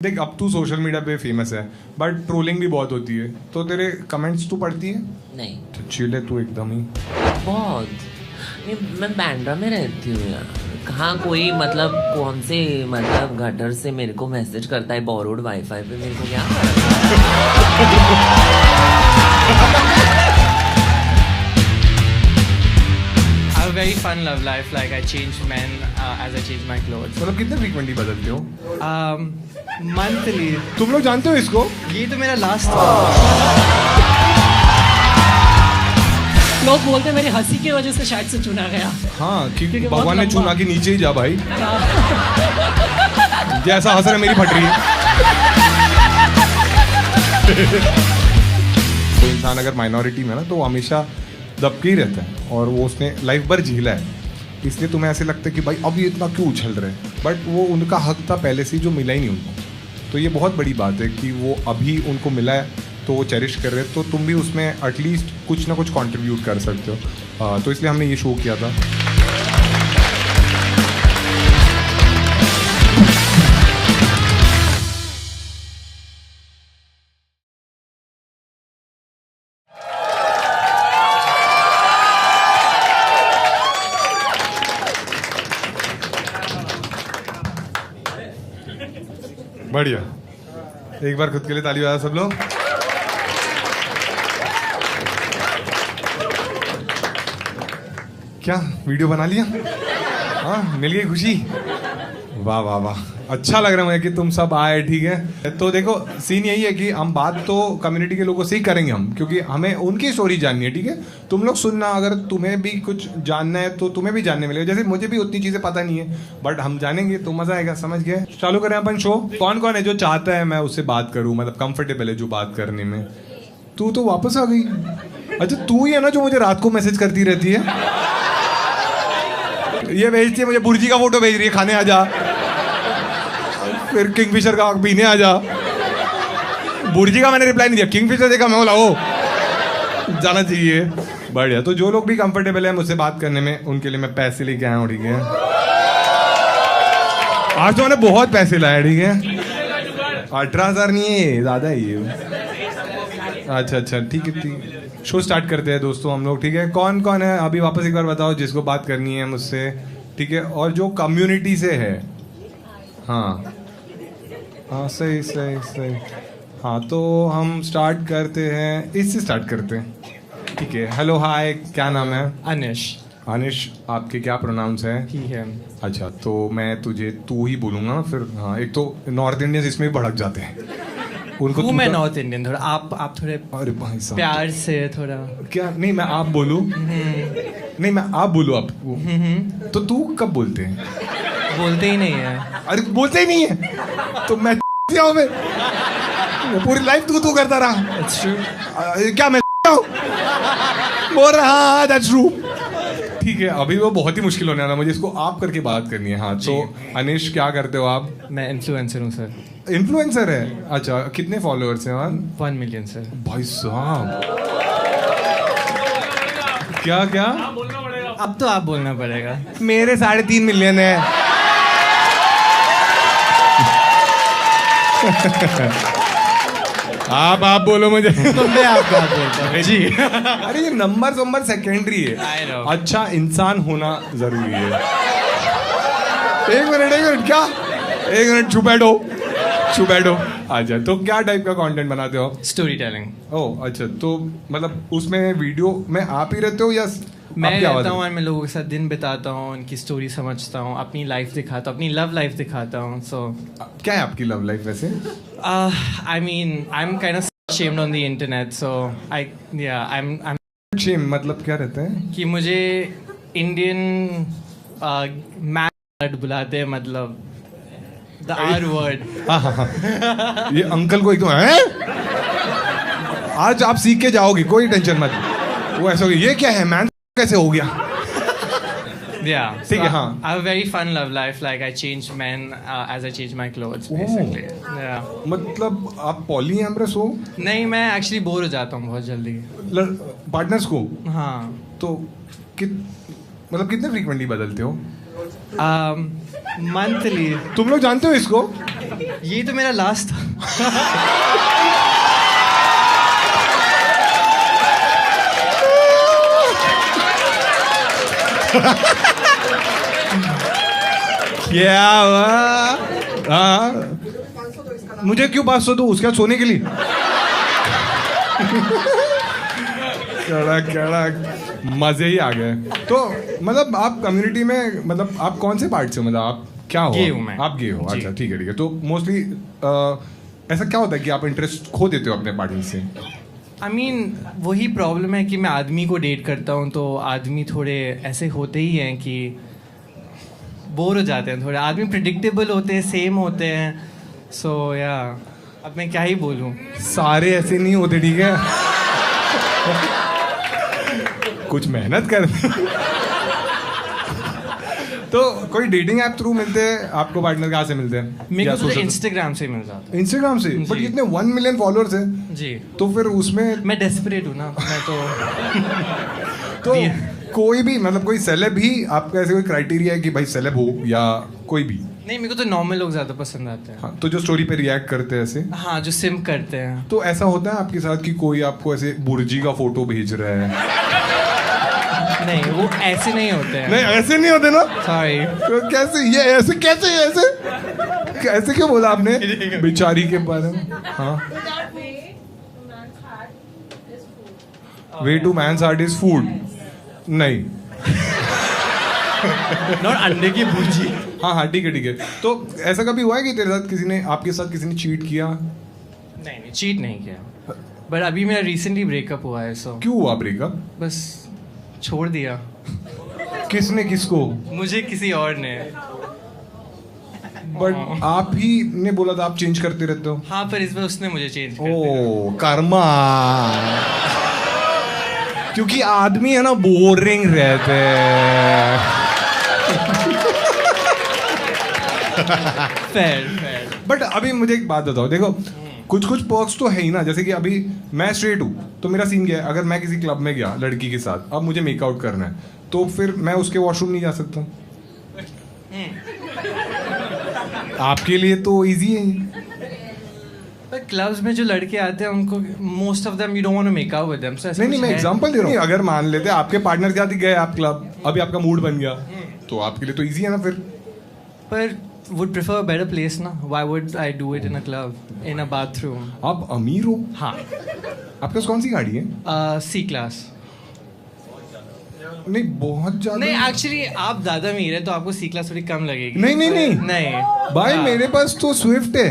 देख अब तू सोशल मीडिया पे फेमस है बट ट्रोलिंग भी बहुत होती है, तो तेरे कमेंट्स तू पढ़ती है? नहीं, तो चिल है तू एकदम ही। बहुत नहीं, मैं बैंड्रा में रहती हूँ यार। कहाँ कोई मतलब कौन से मतलब गटर से मेरे को मैसेज करता है बोरोड वाईफाई पे, मेरे को क्या I have a very fun love life. Like I change men as I change my clothes. मतलब कितने फ्रीक्वेंटली बदलते हो? Monthly. तुम लोग जानते हो इसको? ये तो मेरा लास्ट था. लोग बोलते हैं मेरी हंसी की वजह से शायद से चुना गया। हाँ, क्योंकि बहुत भगवान ने लंबा। चुना कि नीचे ही जा भाई। जैसा हंस रहा है मेरी फट रही है। कोई इंसान अगर माइनॉरिटी में ना तो वो हमेशा दबके ही रहता है और वो उसने लाइफ भर झीला है, इसलिए तुम्हें ऐसे लगता है कि भाई अब ये इतना क्यों उछल रहे हैं, बट वो उनका हक था पहले से जो मिला ही नहीं उनको। तो ये बहुत बड़ी बात है कि वो अभी उनको मिला है तो वो चेरिश कर रहे हैं, तो तुम भी उसमें एटलीस्ट कुछ ना कुछ कंट्रीब्यूट कर सकते हो। तो इसलिए हमने ये शो किया था। बढ़िया, एक बार खुद के लिए ताली बजा सब लोग। क्या वीडियो बना लिया? हाँ, मिल गई खुशी। वाह वाह वाह, अच्छा लग रहा है मुझे कि तुम सब आए। ठीक है, तो देखो सीन यही है कि हम बात तो कम्युनिटी के लोगों से ही करेंगे हम, क्योंकि हमें उनकी स्टोरी जाननी है। ठीक है, तुम लोग सुनना, अगर तुम्हें भी कुछ जानना है तो तुम्हें भी जानने मिलेगा। जैसे मुझे भी उतनी चीजें पता नहीं है, बट हम जानेंगे तो मजा आएगा। समझ गए? चालू करें अपन शो। कौन कौन है जो चाहता है मैं उससे बात करूं, मतलब कंफर्टेबल है जो बात करने में? तू तो वापस आ गई। अच्छा, तू ही है ना जो मुझे रात को मैसेज करती रहती है? ये भेजती है मुझे, बुर्जी का फोटो भेज रही है, खाने आ जा, फिर किंगफिशर का पीने आ जा। बुर्जी का मैंने रिप्लाई नहीं दिया, किंगफिशर देखा मैं बोला ओ जाना चाहिए। बढ़िया, तो जो लोग भी कंफर्टेबल है मुझसे बात करने में, उनके लिए मैं पैसे लेके आया हूँ। ठीक है, आज तो मैंने बहुत पैसे लाए। ठीक है, 18,000 नहीं है, ज्यादा ही है। अच्छा अच्छा, ठीक है ठीक। शो स्टार्ट करते हैं दोस्तों हम लोग। ठीक है, कौन कौन है अभी वापस एक बार बताओ जिसको बात करनी है मुझसे? ठीक है, और जो कम्युनिटी से है। हाँ हाँ, सही सही सही। हाँ, तो हम स्टार्ट करते हैं, इससे स्टार्ट करते हैं। ठीक है, हेलो हाय, क्या नाम है? Anish. अनिश, आपके क्या प्रोनाउंस है? He him. अच्छा, तो मैं तुझे तू ही बोलूँगा फिर। हाँ, एक तो नॉर्थ इंडियंस इसमें भी भड़क जाते हैं, उनको हूँ तू मैं का- नॉर्थ इंडियन. थोड़ा आप थोड़े अरे भाई साहब, प्यार से थोड़ा. क्या? नहीं मैं आप बोलूँ? नहीं मैं आप बोलूँ आपको? तो तू कब बोलते हैं? बोलते ही नहीं है. अरे बोलते ही नहीं है तो मैं जाऊँ मैं पूरी लाइफ तू करता रहा। It's true. क्या मैं बोल रहा? हाँ दैट्स ट्रू। ठीक है, अभी वो बहुत ही मुश्किल होने वाला, मुझे इसको आप करके बात करनी है। हाँ, तो अनिश क्या करते हो आप? मैं इन्फ्लुएंसर हूँ सर. इन्फ्लुएंसर है? अच्छा, कितने फॉलोअर्स हैं वहाँ? 1 million सर. भाई साहब, क्या क्या? अब तो आप बोलना पड़ेगा. मेरे 3.5 मिलियन है। आप बोलो मुझे। तो मैं आपको आप बोलता हूँ जी. अरे ये नंबर सेकेंडरी है, I know. अच्छा इंसान होना जरूरी है। एक मिनट क्या? एक मिनट, छुप बैठो। अच्छा, तो क्या टाइप का कंटेंट बनाते हो? Story telling. ओह अच्छा, तो मतलब उसमें वीडियो में आप ही रहते हो या मैं आपकी आवाज़ रहता है? हूँ और मैं लोगों के साथ दिन बिताता हूँ, उनकी स्टोरी समझता हूँ, अपनी लाइफ दिखाता हूँ, अपनी लव लाइफ दिखाता हूँ. सो क्या है आपकी लव लाइफ वैसे? I mean, I'm kind of shamed on the internet, so I'm shame मतलब क्या रहता है? कि मुझे इंडियन मैन बुलाते हैं, मतलब द आर वर्ड. हाँ, ये अंकल को एकदम है। आज आप सीख के जाओगे, कोई टेंशन मत। वो ऐसा हो गया, ये क्या है मैन, कैसे हो गया? Yeah. ठीक है, हाँ. I have a very fun love life. Like I change men as I change my clothes, basically. Yeah. मतलब आप पॉलीएमरस हो? नहीं, मैं एक्चुअली बोर हो जाता हूँ बहुत जल्दी. पार्टनर्स को? हाँ. तो कितने फ्रीक्वेंटली बदलते हो? Monthly. तुम लोग जानते हो इसको? ये तो मेरा लास्ट था. क्या हुआ? हाँ, मुझे क्यों 500 दो? उसका सोने के लिए? कड़क कड़क, मजे ही आ गए. तो मतलब आप कम्युनिटी में, मतलब आप कौन से पार्ट से, मतलब आप क्या हो? गे हूँ मैं. आप गे हो. जी. अच्छा, ठीक है ठीक है. तो मोस्टली ऐसा क्या होता है कि आप इंटरेस्ट खो देते हो अपने पार्टनर से? I mean, वही प्रॉब्लम है कि मैं आदमी को डेट करता हूँ तो आदमी थोड़े ऐसे होते ही हैं कि बोर हो जाते हैं थोड़े. आदमी प्रिडिक्टेबल होते हैं, सेम होते हैं. सो या अब मैं क्या ही बोलूँ. सारे ऐसे नहीं होते, ठीक है. कुछ मेहनत कर. तो कोई डेटिंग ऐप थ्रू मिलते हैं आपको पार्टनर? कहाँ से मिलते हैं? मेरे या को तो social- इंस्टाग्राम से मिल जाता है. इंस्टाग्राम से? बट जी. कितने 1 मिलियन फॉलोअर्स हैं. जी. तो फिर उसमें मैं डेस्परेट हूँ ना. मैं तो दिया. कोई भी, मतलब कोई सेलेब ही आपका ऐसे कोई क्राइटेरिया है कि भाई सेलेब हो, या कोई भी? नहीं, मेरे को तो नॉर्मल लोग ज़्यादा पसंद आते हैं. हाँ, तो जो स्टोरी पे रिएक्ट करते हैं ऐसे. हाँ, जो सिम करते हैं. तो ऐसा होता है आपके साथ कि कोई आपको ऐसे बुर्जी का फोटो भेज रहा है? नहीं, वो ऐसे नहीं होते हैं. नहीं, ऐसे नहीं होते ना. सॉरी. तो कैसे ये ऐसे, कैसे ऐसे कैसे क्यों बोला आपने बेचारी के बारे में? हाँ, way to man's heart is food. नहीं. नॉट अंडे की भुर्जी. हाँ हाँ, ठीक है ठीक है. तो ऐसा कभी हुआ है कि तेरे साथ किसी ने, आपके साथ किसी ने चीट किया? नहीं, चीट नहीं किया. बट अभी मेरा रिसेंटली ब्रेकअप हुआ है. सो क्यों हुआ ब्रेकअप? बस छोड़ दिया. किसने किसको? मुझे किसी और ने. बट आप ही ने बोला था आप चेंज करते रहते हो. हाँ, पर इस बार उसने मुझे चेंज कर दिया. ओ कर्मा. क्योंकि आदमी है ना बोरिंग रहते हैं. फेयर. बट अभी मुझे एक बात बताओ, देखो कुछ कुछ पर्क्स तो है ही ना. जैसे कि अभी मैं स्ट्रेट हूँ, तो मेरा सीन क्या है, अगर मैं किसी क्लब में गया लड़की के साथ, अब मुझे मेकआउट करना है, तो फिर मैं उसके वॉशरूम नहीं जा सकता. आपके लिए तो इजी है. पर क्लब्स में जो लड़के आते हैं उनको most of them you don't want to make out with them. So नहीं नहीं, मैं एग्जांपल दे रहा हूँ. अगर मान लेते आपके पार्टनर के साथ ही गए आप क्लब, अभी आपका मूड बन गया, तो आपके लिए तो इजी है ना फिर. पर would prefer a better place ना. Why would I do it in a club, in a bathroom? आप अमीर हो. हाँ. आपके पास कौन सी गाड़ी है? C class. नहीं, बहुत ज्यादा नहीं, एक्चुअली आप ज्यादा अमीर है तो आपको C class थोड़ी कम लगेगी. नहीं नहीं नहीं नहीं भाई, हाँ. मेरे पास तो स्विफ्ट है,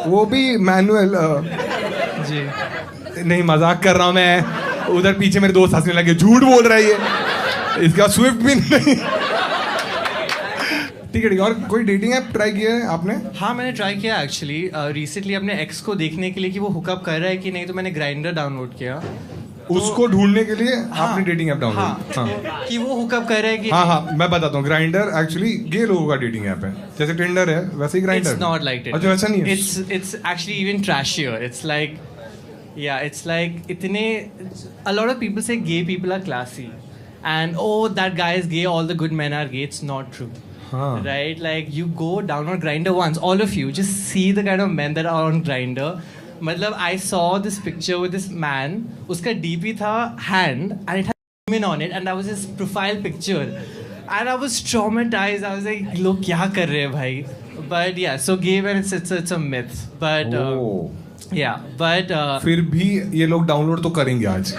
वो भी मैनुअल. जी. नहीं, मजाक कर रहा हूँ मैं. उधर पीछे मेरे दोस्त हंसने लगे, झूठ बोल रहा है ये, इसका स्विफ्ट भी नहीं. ठीक है ठीक है. और कोई डेटिंग ऐप ट्राई किया है आपने? हाँ, मैंने ट्राई किया एक्चुअली. रिसेंटली अपने एक्स को देखने के लिए कि वो हुकअप कर रहा है कि नहीं, तो मैंने ग्राइंडर डाउनलोड किया. उसको ढूंढने के लिए आपने डेटिंग ऐप हाँ, डाउनलोड? हाँ कि वो हुकअप कर रहा है कि हाँ हाँ, मैं बताता हूँ. ग्राइंडर एक्चुअली गे लोगों का डेटिंग ऐप है. जैसे टिंडर है वैसे ही grinder. It's not like it. अच्छा, वैसा नहीं है. It's actually even trashier. It's like, yeah, it's like इतने, a lot of people say gay people are classy, and oh that guy is gay, all the good men are gay. It's not true. हाँ. Right? Like you go down on Grindr once, all of you just see the kind of men that are on Grindr. मतलब I saw this picture with this man. उसका DP था hand and it had women on it, and that was his profile picture. And I was traumatized. I was like, लोग क्या कर रहे हैं भाई? But yeah, so gay men, it's a myth. But Oh. yeah, but फिर भी ये लोग डाउनलोड तो करेंगे आज.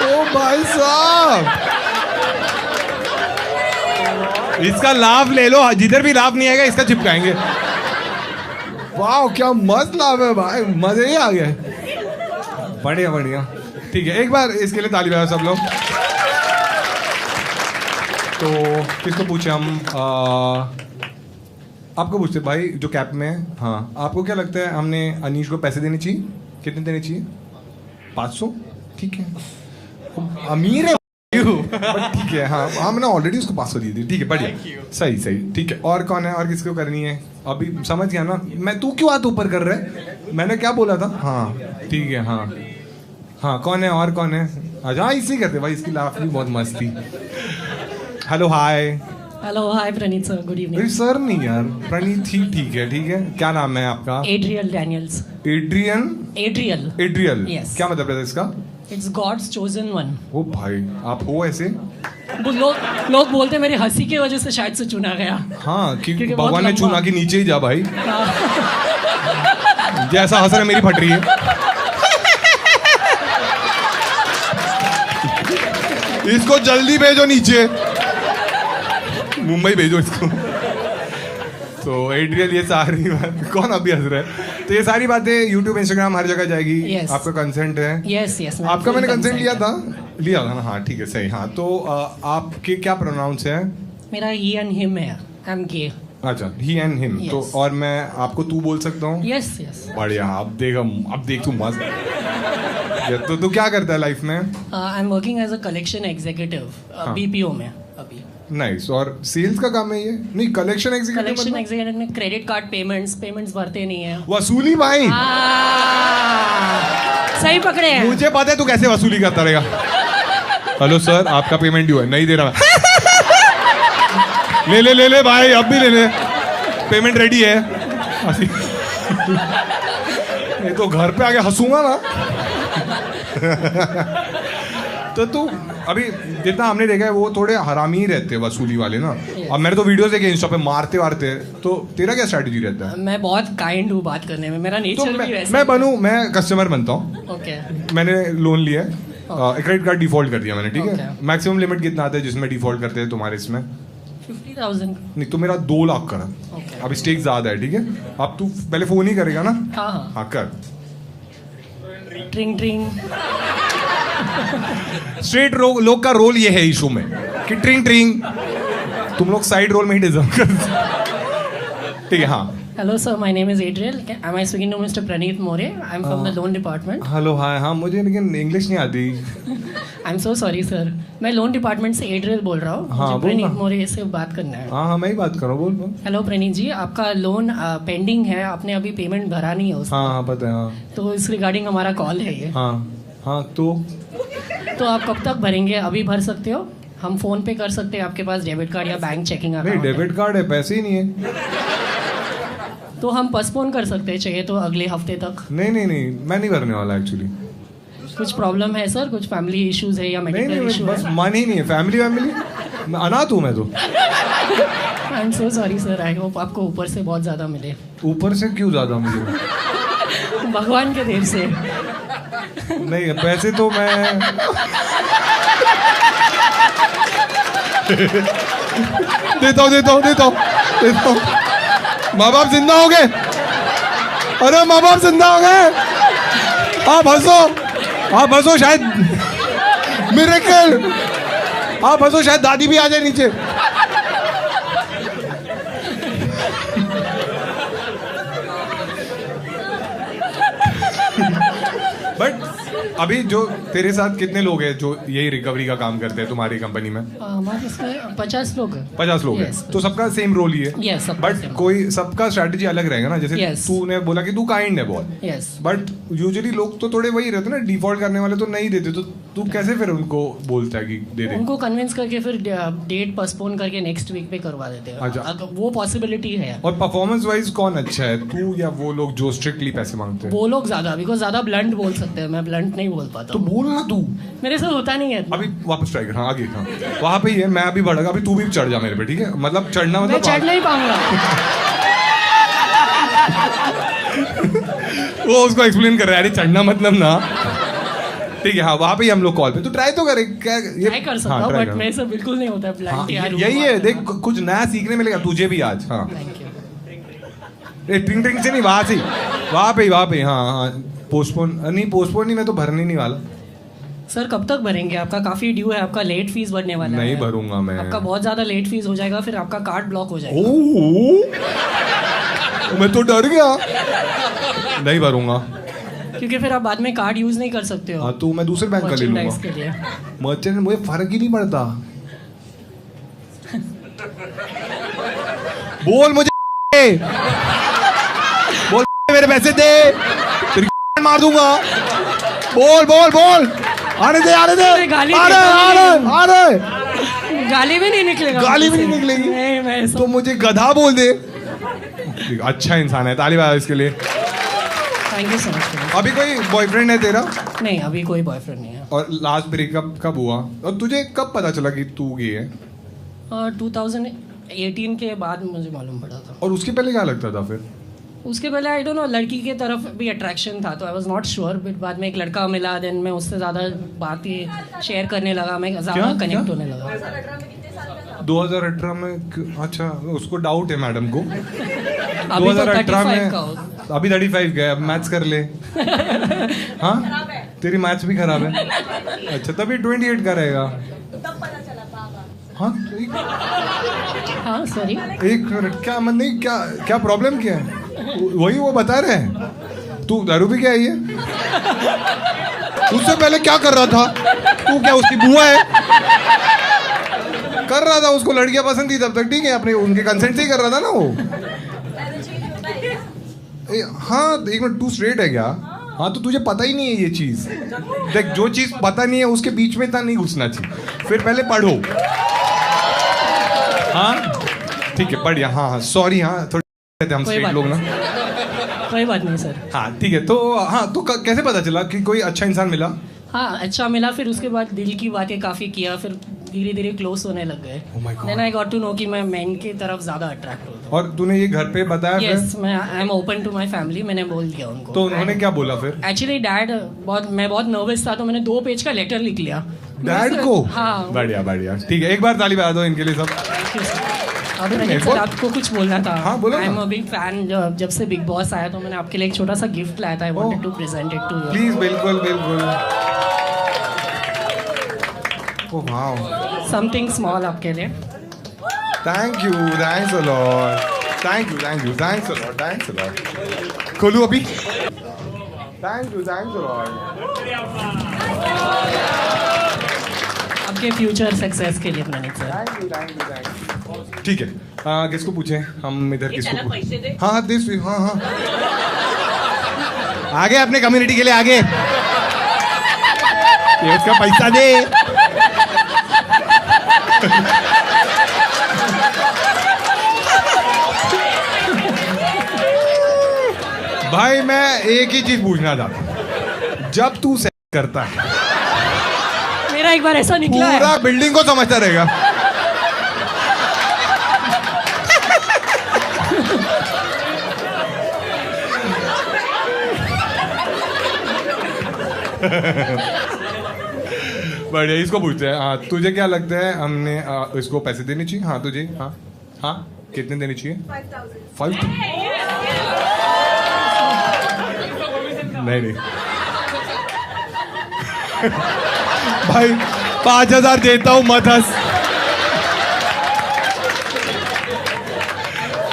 ओ भाई साहब, इसका लाभ ले लो. जिधर भी लाभ नहीं आएगा इसका चिपकाएंगे. वाह, क्या मस्त लाभ है भाई, मजे ही आ गए. बढ़िया बढ़िया. ठीक है, एक बार इसके लिए ताली बजाओ सब लोग. तो किसको पूछे हम? आपको पूछते भाई जो कैप में है. हाँ, आपको क्या लगता है हमने अनीश को पैसे देने चाहिए? कितने देने चाहिए? 500. ठीक है, अमीर है बट ठीक है. हाँ, हमने ऑलरेडी उसको 500 दी थी. ठीक है, बढ़िया, सही सही. ठीक है, और कौन है? और किसको करनी है? अभी समझ गया ना मैं. तू क्यों हाथ ऊपर कर रहा है? मैंने क्या बोला था? हाँ ठीक है. हाँ हाँ कौन है और कौन है? अच्छा हाँ इसी करते भाई, इसकी लाफ भी बहुत मस्त थी. Hello hi. हेलो हाय प्रणीत सर, गुड इवनिंग. अरे सर नहीं यार, प्रणीत ही ठीक है. ठीक है, क्या नाम है आपका? Adriel Daniels. Adrian. Adriel. Adriel. Yes. क्या मतलब है इसका? It's God's chosen one. ओ भाई आप हो ऐसे? वो लोग बोलते हैं मेरी हंसी की वजह से शायद से चुना गया. हाँ कि क्योंकि बहुत भगवान ने लंबा- चुना के नीचे ही जा भाई. जैसा हंस रहा है मेरी फट रही है. इसको जल्दी भेजो नीचे, मुंबई भेजो इसको. तो एड्रियल ये सारी बात कौन अभी हंस रहा है? तो ये सारी बातें YouTube Instagram हर जगह जाएगी. Yes. आपका कंसेंट है? Yes yes. आपका मैंने कंसेंट लिया था ना. हाँ ठीक है सही. हाँ तो आपके क्या प्रोनाउंस है? मेरा ही एंड हिम है. I am gay. अच्छा ही एंड हिम. Yes. तो और मैं आपको तू बोल सकता हूँ? Yes yes. बढ़िया. अब देख तू मस्त. तो तू क्या करता है लाइफ में? I am working as a collection executive BPO में अभी. नाइस. और सेल्स का काम है ये? नहीं कलेक्शन कलेक्शन एग्जीक्यूटिव एग्जीक्यूटिव में क्रेडिट कार्ड पेमेंट्स भरते नहीं है. वसूली भाई. सही पकड़े हैं. मुझे पता है तू कैसे वसूली करता रहेगा. हेलो सर आपका पेमेंट ड्यू है. नहीं दे रहा. ले भाई, अब भी ले. पेमेंट रेडी है. नहीं तो घर पे आके हंसूंगा ना. तो तू अभी जितना हमने देखा है वो थोड़े हरामी ही रहते हैं वसूली वाले ना. अब मैंने तो वीडियोस देखे इंस्टा पे मारते वारते. तो तेरा क्या स्ट्रेटजी रहता है? मैं बहुत काइंड हूँ बात करने में. मेरा तो नेचर भी वैसा. मैं कस्टमर बनता हूँ. ओके. मैंने लोन लिया है. क्रेडिट कार्ड डिफॉल्ट कर दिया मैंने. ठीक है. Okay. मैक्सिमम लिमिट कितना आता है जिसमें डिफॉल्ट करते हैं तुम्हारे इसमें? 50,000. नहीं तो मेरा 2 लाख कर. Okay. अब स्टेक ज्यादा है. ठीक है. अब तू पहले फोन ही करेगा ना? हाँ हाँ. हाँ कर. ट्रिंग ट्रिंग. स्ट्रेट लोग का रोल ये है इशू में कि ट्रिंग ट्रिंग. तुम लोग साइड रोल में ही डिजर्व कर. ठीक है. हाँ Hello sir, my name is Adriel. Am I speaking to Mr. Praneeth More? I'm from the loan department. Hello hi. हाँ मुझे लेकिन इंग्लिश नहीं आती. I'm so sorry sir. मैं लोन डिपार्टमेंट से एड्रियल बोल रहा हूँ. हाँ, मुझे बोल प्रणीत ना. मोरे से बात करना है. हाँ मैं ही बात कर रहा हूँ. बोल. हेलो प्रणीत जी, आपका लोन पेंडिंग है. आपने अभी पेमेंट भरा नहीं है उसका. हाँ पता है. हाँ तो इस रिगार्डिंग हमारा कॉल है ये. हाँ तो आप कब तक भरेंगे? अभी भर सकते हो. हम फोन पे कर सकते हैं. आपके पास डेबिट कार्ड या बैंक चेकिंग नहीं अकाउंट है? डेबिट कार्ड है, पैसे ही नहीं है. तो हम पोस्टपोन कर सकते हैं, चाहिए तो अगले हफ्ते तक. नहीं मैं नहीं भरने वाला एक्चुअली. कुछ प्रॉब्लम है सर? कुछ फैमिली इश्यूज है या नहीं मेडिकल इशू बस है? मन ही नहीं है. फैमिली मैं अनाथ हूँ मैं तो. I am so sorry sir. I hope आपको ऊपर से बहुत ज़्यादा मिले. ऊपर से क्यों ज्यादा मुझे? भगवान के देर से. नहीं पैसे तो मैं देता हूँ. माँ बाप जिंदा हो गए. अरे माँ बाप जिंदा हो गए. आप हंसो शायद मिरेकल. आप हंसो शायद दादी भी आ जाए नीचे. बट अभी जो तेरे साथ कितने लोग हैं जो यही रिकवरी का काम करते हैं तुम्हारी कंपनी में? हमारे इसमें 50 लोग हैं. 50 लोग हैं. Yes. तो सबका सेम रोल ही है. Yes, सबका बट same. कोई सबका स्ट्रैटेजी अलग रहेगा ना. जैसे Yes. तूने बोला कि तू काइंड है बहुत. यस. बट यूजुअली लोग तो थोड़े वही रहते ना, डिफॉल्ट करने वाले तो नहीं देते. तो तू कैसे फिर उनको बोलता है कि दे दे? उनको कन्विंस करके फिर डेट पोस्टपोन करके नेक्स्ट वीक पे करवा देते हैं. अच्छा. अगर वो पॉसिबिलिटी है. और परफॉर्मेंस वाइज कौन अच्छा है, तू या वो लोग जो स्ट्रिक्टली पैसे मांगते हैं? वो लोग ज्यादा, बिकॉज ज्यादा ब्लंट बोल सकते हैं. मैं ब्लंट नहीं बोल पाता तो हूँ. बोल ना तू. मेरे साथ होता नहीं है. अभी वापस ट्राई कर. हाँ आगे. हाँ वहाँ पे ही है. मैं अभी बढ़ेगा. अभी तू भी चढ़ जा मेरे पे. ठीक है. मतलब चढ़ना मैं मतलब चढ़ नहीं पाऊंगा. वो उसको एक्सप्लेन कर रहा है. अरे चढ़ना मतलब ना. ठीक है. हाँ वहाँ पे ही हम लोग कॉल पे. तू ट्राई तो करे. क्या ट्राई कर सकता हूँ बट मेरे से बिल्कुल नहीं होता हाँ, ब्लंट यार. यही है. देख कुछ नया सीखने मिलेगा तुझे भी आज. हाँ थैंक यू. ट्रिंग ट्रिंग से नहीं, वहाँ से वहाँ पे. हाँ पोस्टपोन नहीं मैं तो भरने नहीं वाला. सर कब तक भरेंगे? आपका काफी ड्यू है. आपका लेट फीस भरने वाला है. नहीं भरूंगा मैं. आपका बहुत ज्यादा लेट फीस हो जाएगा. फिर आपका कार्ड ब्लॉक हो जाएगा. मैं तो डर गया. नहीं भरूंगा. क्योंकि फिर आप बाद में कार्ड यूज नहीं कर सकते हो. हाँ तो मैं दूसरे बैंक का ले लूंगा. Merchandise के लिए. मर्चेंट मुझे फर्क ही नहीं पड़ता. बोल मुझे. बोल मेरे पैसे दे. तेरी मार दूंगा. बोल बोल बोल, आने दे आने दे, गाली आ रहे आ रहे आ रहे, गाली भी नहीं निकलेगा, गाली भी नहीं निकलेगी। नहीं मैं तो मुझे गधा बोल दे। अच्छा इंसान है, ताली बजाओ इसके लिए। Thank you so much. अभी कोई बॉयफ्रेंड है तेरा? नहीं अभी कोई बॉयफ्रेंड नहीं है। और लास्ट ब्रेकअप कब हुआ और तुझे कब पता चला कि तू गे है? 2018 के बाद मुझे मालूम पड़ा था। और उसके पहले क्या लगता था फिर? उसके पहले आई डोंट नो, लड़की के तरफ भी अट्रैक्शन था तो I was not sure, but बाद में एक लड़का मिला, देन मैं उससे ज़्यादा बातें शेयर करने लगा, मैं ज़्यादा क्या? कनेक्ट होने लगा। 2018 में? अच्छा, उसको डाउट है मैडम को। अभी तो 2018 35 का में हो। अभी 35 का है, अब मैथ्स कर ले। हाँ तेरी मैथ्स भी खराब है। अच्छा तभी 28 का रहेगा। हाँ हाँ सॉरी। एक मिनट, क्या मन नहीं, क्या क्या प्रॉब्लम क्या है? वही वो बता रहे हैं। तू दारू भी क्या है? उससे पहले क्या कर रहा था तू? क्या उसकी बुआ है? कर रहा था, उसको लड़कियां पसंद थी तब तक ठीक है, अपने उनके कंसेंट से ही कर रहा था ना वो। हाँ एक मिनट, तू स्ट्रेट है क्या? हाँ तो तुझे पता ही नहीं है ये चीज। देख जो चीज पता नहीं है उसके बीच में इतना नहीं घुसना चाहिए, फिर पहले पढ़ो। हाँ ठीक है पढ़िया। हाँ हाँ सॉरी, हाँ थोड़ी हम स्ट्रेट लोग ना। कोई बात नहीं सर। हाँ ठीक है, तो हाँ तो कैसे पता चला कि कोई अच्छा इंसान मिला? हाँ अच्छा मिला, फिर उसके बाद दिल की बातें काफ़ी किया, फिर धीरे धीरे क्लोज होने लग गए। Oh my God. Then I got to know कि मैं मेन की तरफ ज़्यादा अट्रैक्ट होता और तूने ये घर पे बताया हूँ। यस फिर? मैं I am open to my family, मैंने बोल दिया उनको। तो उन्होंने क्या बोला फिर? एक्चुअली डैड मैं बहुत नर्वस था तो मैंने 2 पेज का लेटर लिख लिया डैड को? हाँ। बढ़िया बढ़िया, ठीक है एक बार ताली बजा दो इनके लिए सब। अब रंजीत सर आपको कुछ बोलना था। हाँ, बोलो ना। I am a big fan. जब से बिग बॉस आया तो मैंने आपके लिए एक छोटा सा गिफ्ट लाया था, I wanted to present it to you. Please, बिल्कुल बिल्कुल। ओह वाओ, समथिंग स्मॉल आपके लिए। Thank you, thanks a lot, thank you thank you, thanks a lot, thanks a lot. खोलू अभी? Thank you, thanks a lot. आपके future success के लिए Ranjit sir. Thank you thank you thank you. ठीक है, किसको पूछे हम इधर? किसको पैसे दे। हाँ हाँ दिस, हाँ हाँ आगे अपने कम्युनिटी के लिए आगे, ये उसका पैसा दे। भाई मैं एक ही चीज पूछना चाहता हूं, जब तू सेक्स करता है मेरा एक बार ऐसा निकला है। पूरा बिल्डिंग को समझता रहेगा। बढ़िया, इसको पूछते हैं। हाँ तुझे क्या लगता है हमने इसको पैसे देने चाहिए? हाँ तुझे, हाँ हाँ कितने देने चाहिए? 5,000। नहीं नहीं भाई 5,000 देता हूँ, मत हंस।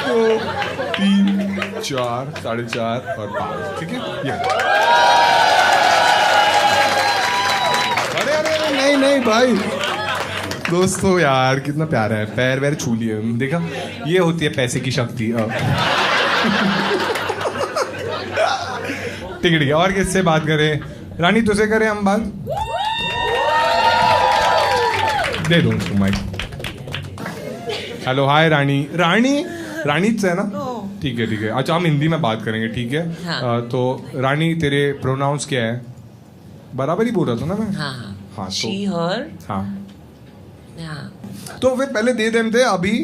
तो 3, 4, 4.5 और 5, ठीक है ये। अरे अरे अरे नहीं नहीं भाई, दोस्तों यार कितना प्यारा है, पैर वैर छू लिए, देखा ये होती है पैसे की शक्ति। ठीक है, और किससे बात करें? रानी तुझसे करें हम बात? दे दो उसको माइक। हेलो हाय रानी। रानी रानी से है ना? ठीक है ठीक है, अच्छा हम हिंदी में बात करेंगे, ठीक है? हाँ। तो रानी तेरे प्रोनाउंस क्या है? बराबर ही बोल रहा था ना मैं? हाँ हाँ, तो- शी हर। हाँ हाँ तो फिर पहले दे देम थे, अभी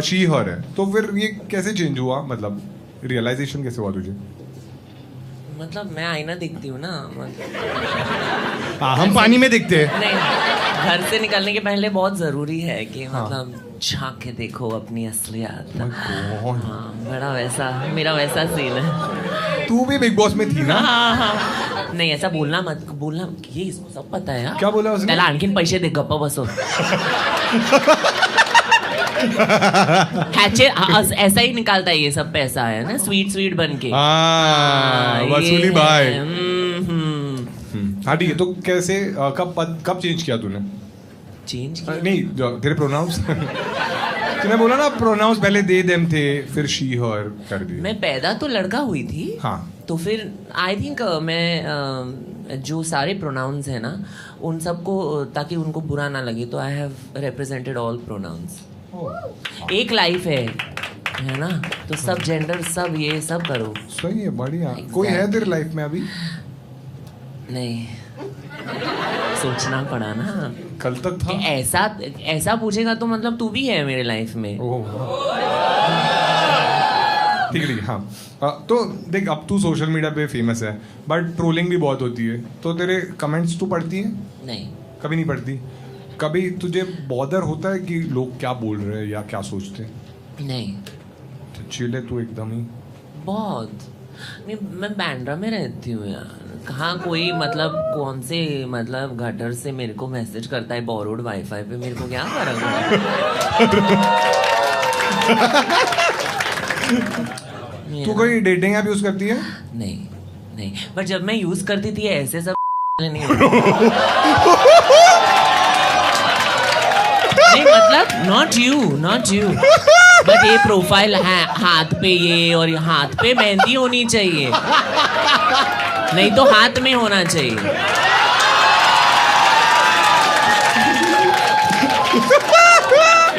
शी हर है, तो फिर ये कैसे चेंज हुआ? मतलब रियलाइजेशन कैसे हुआ तुझे? मतलब मैं आईना दिखती हूँ ना, मतलब हाँ हम पानी में दिखते हैं। नहीं, घर से निकलने के पहले बहुत जरूरी है कि मतलब झांक के देखो अपनी असलियत। हाँ बड़ा वैसा, मेरा वैसा सीन है। तू भी बिग बॉस में थी ना? हाँ हाँ नहीं ऐसा बोलना मत, बोलना ये इसको सब पता है यार। क्या बोला उसने? त्याला आणखीन पैसे दे, गप्पा बसो। हैचे ऐसा ही निकालता है ये सब पैसा, है ना, स्वीट स्वीट बन के। हाँ ये वसूली है। भाई। हम्म। हाँ ठीक है, तो कैसे कब चेंज किया तूने? चेंज किया? नहीं तेरे प्रोनाउंस तूने बोला ना प्रोनाउंस पहले दे देम थे, फिर शी हर कर दिया। मैं पैदा तो लड़का हुई थी। हाँ तो फिर आई थिंक मैं जो सारे प्रोनाउंस है ना उन सबको, ताकि उनको बुरा ना लगे, तो I have represented all pronouns. एक लाइफ है ना, तो सब जेंडर सब ये सब करो। सही है, बढ़िया। कोई है तेरे लाइफ में अभी? नहीं, सोचना पड़ा ना। कल तक था। ऐसा पूछेगा तो मतलब तू भी है मेरे लाइफ में। ठीक है, हाँ। तो देख, अब तू सोशल मीडिया पे फेमस है, बट ट्रोलिंग भी बहुत होती है, तो तेरे कमेंट्स तू पढ़ती है? नहीं, कभी नहीं पढ़ती। कभी तुझे बॉदर होता है कि लोग क्या बोल रहे हैं या क्या सोचते हैं? नहीं। तो चिल है तू एकदम ही। बहुत नहीं, मैं बांद्रा में रहती हूँ यार। कहाँ कोई मतलब कौन से मतलब गटर से मेरे को मैसेज करता है बोरोड वाईफाई पे, मेरे को क्या फर्क है। तू कोई डेटिंग ऐप यूज करती है? नहीं नहीं, पर जब मैं यूज करती थी ऐसे सब नहीं मतलब नॉट यू बट ये प्रोफाइल है, हाथ पे ये और हाथ पे मेहंदी होनी चाहिए, नहीं तो हाथ में होना चाहिए।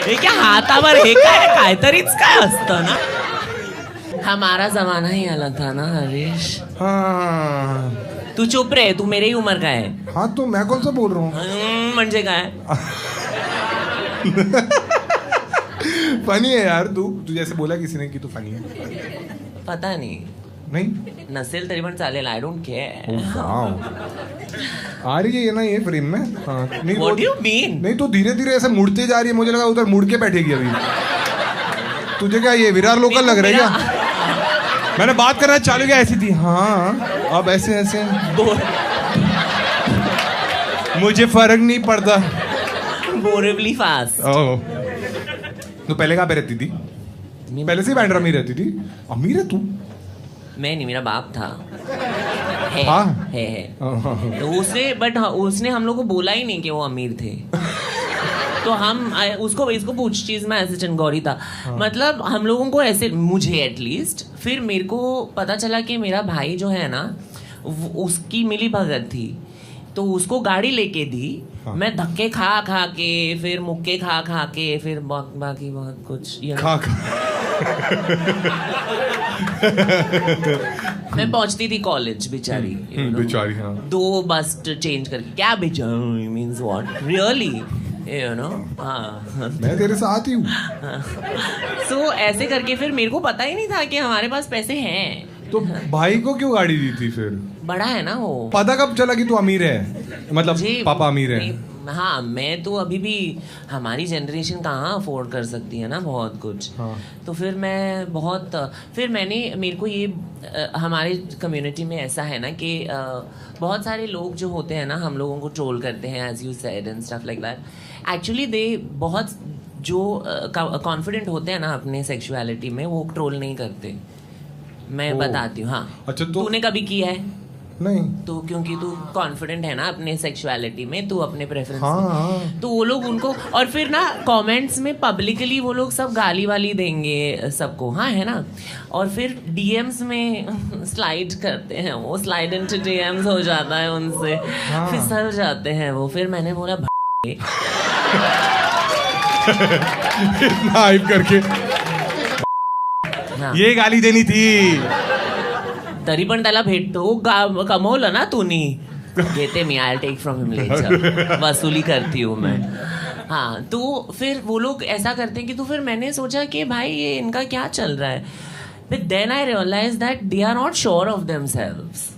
हे क्या हातावर हे काय तरीच काय असतं ना। हमारा जमाना ही अलग था ना हरीश। हाँ तू चुप रहे, तू मेरे ही उम्र का है। हाँ, तो मैं कौन सा बोल रहा हूँ? म्हणजे काय? फनी है यार तू जैसे बोला किसी ने कि तू फनी है। पता नहीं नसेल तरी पण चालेल, आई डोंट केयर। आ रही है ना ये फ्रेम में? हाँ, नहीं What do you mean? नहीं तो धीरे धीरे ऐसे मुड़ते जा रही है, मुझे लगा उधर मुड़ के बैठेगी अभी। तुझे क्या ये विरार लोकल लग रही है क्या? मैंने बात करना चालू किया ऐसी थी, हाँ अब ऐसे ऐसे मुझे फर्क नहीं पड़ता। बोरेबली फास्ट। तो पहले कहाँ पे रहती थी? पहले से ही बांद्रा में रहती थी? अमीर है तू? मैं नहीं, मेरा बाप था। है हाँ? है तो उसने हम लोग को बोला ही नहीं कि वो अमीर थे। तो हम इसको पूछ चीज में ऐसे चंगौरी था। मतलब हम लोगों को ऐसे, मुझे एटलीस्ट, फिर मेरे को पता चला कि मेरा भाई जो है ना उसकी मिली भगत थी, तो उसको गाड़ी लेके दी। मैं धक्के खा के, फिर मुक्के खा के, फिर बाकी बहुत कुछ खा मैं पहुंचती थी कॉलेज बेचारी। बेचारी, हाँ। 2 बस चेंज करके। क्या बेचारी means what really, you know. हाँ, मैं तेरे साथ ही हूँ। सो ऐसे करके फिर मेरे को पता ही नहीं था कि हमारे पास पैसे हैं। तो भाई को क्यों गाड़ी दी थी फिर? बड़ा है ना वो। पता कब चला कि तू अमीर है? मतलब पापा अमीर है? हाँ, मैं तो अभी भी, हमारी जनरेशन कहाँ अफोर्ड कर सकती है ना बहुत कुछ। हाँ। तो फिर मैं फिर मेरे को ये हमारे कम्युनिटी में ऐसा है ना कि बहुत सारे लोग जो होते हैं ना हम लोगों को ट्रोल करते हैं, as you said and stuff like that. Actually they बहुत जो कॉन्फिडेंट होते हैं ना अपने सेक्सुअलिटी में, वो ट्रोल नहीं करते। मैं बताती हूँ। हाँ, अच्छा, तो तूने कभी किया है? नहीं। तो क्योंकि तू कॉन्फिडेंट है ना अपने सेक्सुअलिटी में, तू अपने प्रेफरेंस हाँ। तो वो लोग उनको, और फिर ना कमेंट्स में पब्लिकली वो लोग सब गाली वाली देंगे सबको, हाँ है ना। और फिर डीएम्स में स्लाइड करते हैं, वो स्लाइड इनटू डीएम्स हो जाता है उनसे। हाँ। फिसल जाते हैं वो। फिर मैंने बोला हाइप करके हाँ। ये गाली देनी थी। तरी पण त्याला भेटतो, कमवलं ना तूनी। घेते मी, I take from him letter. वसूली करती हूँ मैं। हाँ, तो फिर वो लोग ऐसा करते हैं कि, तो फिर मैंने सोचा कि भाई ये इनका क्या चल रहा है। But then I realized that they are not sure of themselves.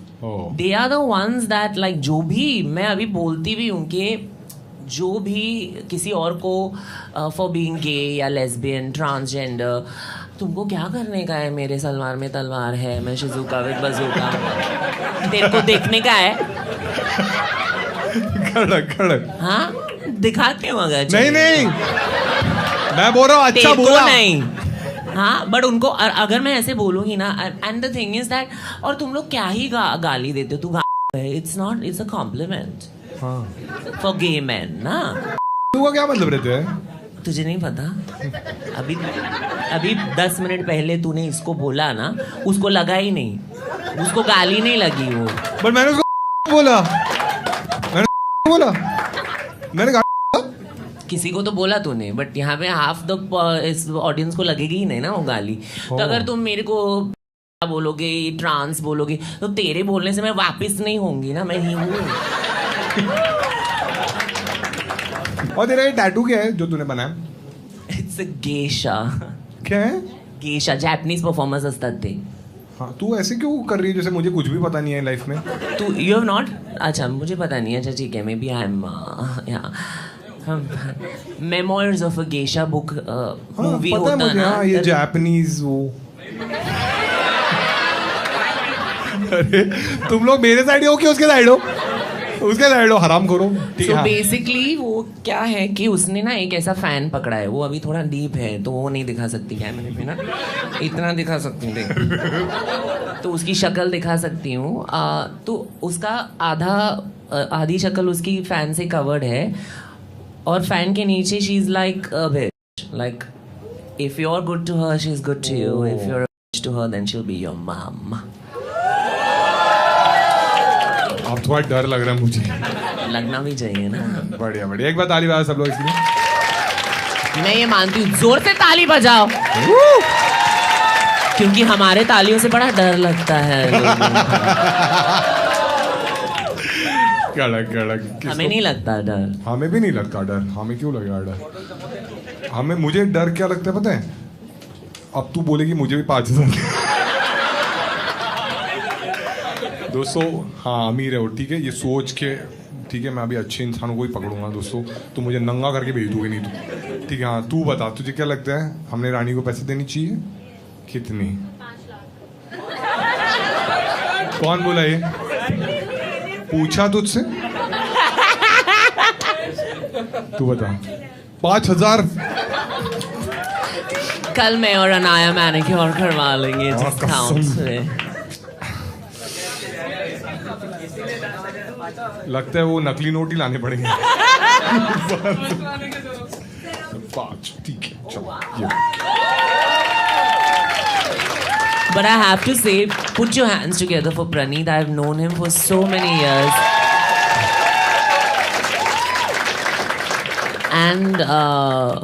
They are the ones that like, जो भी मैं अभी बोलती भी हूँ कि जो भी किसी और को फॉर बीइंग गे या लेस्बियन, ट्रांसजेंडर, तुमको क्या करने का है? मेरे सलवार में तलवार है, मैं शिजुका विद बजूका, तेरे को देखने का है? खड़क। हाँ, दिखाते हो अगर नहीं मैं बोल रहा हूँ अच्छा बोला नहीं। हाँ, बट उनको अगर मैं ऐसे बोलूंगी ना, and the thing is that, और तुम लोग क्या ही गाली देते हो, तू it's not, it's a compliment for gay man ना। तू का क्या मतलब रहता है? तुझे नहीं पता? अभी 10 मिनट पहले तूने इसको बोला ना, उसको लगा ही नहीं, उसको गाली नहीं लगी वो। बट मैंने उसको बोला? मैंने बोला? मैंने कहा किसी को तो बोला तूने, बट यहाँ पे हाफ द इस ऑडियंस को लगेगी ही नहीं ना वो गाली। तो अगर तुम मेरे को बोलोगे, ट्रांस बोलोगे, तो तेरे बोलने से मैं वापस नहीं होंगी ना, मैं ही हूँ। और तेरा ये टैटू क्या है जो तूने बनाया? It's a geisha. क्या है? गेशा जापानीज परफॉर्मर्स असतात ते। हाँ, तू ऐसे क्यों कर रही है जैसे मुझे कुछ भी पता नहीं है लाइफ में? तू यू हैव नॉट? अच्छा मुझे पता नहीं है। अच्छा ठीक है, maybe I am memoirs of a geisha book movie पता है होता मुझे, ना। हाँ, ये जापानीज वो। अरे तुम लोग मेरे साइड हो कि उसके साइड हो? उसके साइड हो, हराम करो। ठीक So है। basically वो क्या है कि उसने ना एक ऐसा फैन पकड़ा है, वो अभी थोड़ा डीप है तो वो नहीं दिखा सकती कैमरे पे ना, इतना दिखा सकती हूँ देख। तो उसकी शक्ल दिखा सकती हूँ। तो उसका आधी शक्ल उसकी फैन से कवर्ड है, और फैन के नीचे she is like a bitch, like if you are good to her she is good to you, if you are bitch to her then she will be your mom. अब थोड़ा डर लग रहा है मुझे। लगना भी चाहिए ना। बढ़िया बढ़िया, एक बार ताली बजा सब लोग इसलिए। मैं ये मानती हूँ, जोर से ताली बजाओ, क्योंकि हमारे तालियों से बड़ा डर लगता है। कड़क कड़क। हमें नहीं लगता डर। हमें भी नहीं लगता डर। हमें क्यों लगेगा डर? हमें, मुझे डर क्या लगता है पता है? अब तू बोलेगी मुझे भी 5,000 दोस्तों। हाँ अमीर है वो, ठीक है, ये सोच के, ठीक है, मैं अभी अच्छे इंसानों को ही पकड़ूंगा दोस्तों। तू मुझे नंगा करके भेज दोगे नहीं तू, ठीक है? हाँ तू बता, तुझे क्या लगता है हमने रानी को पैसे देनी चाहिए? कितनी? 5 लाख। कौन बोला ये? पूछा तुझसे? तू बता। 5,000? कल मैं और अनाया मैनिक्योर करवा लेंगे डिस्काउंट से। लगता है वो नकली नोट ही लाने पड़ेंगे। 5, ठीक है, चलो ये। But I have to say, put your hands together for Praneeth. I've known him for so many years. And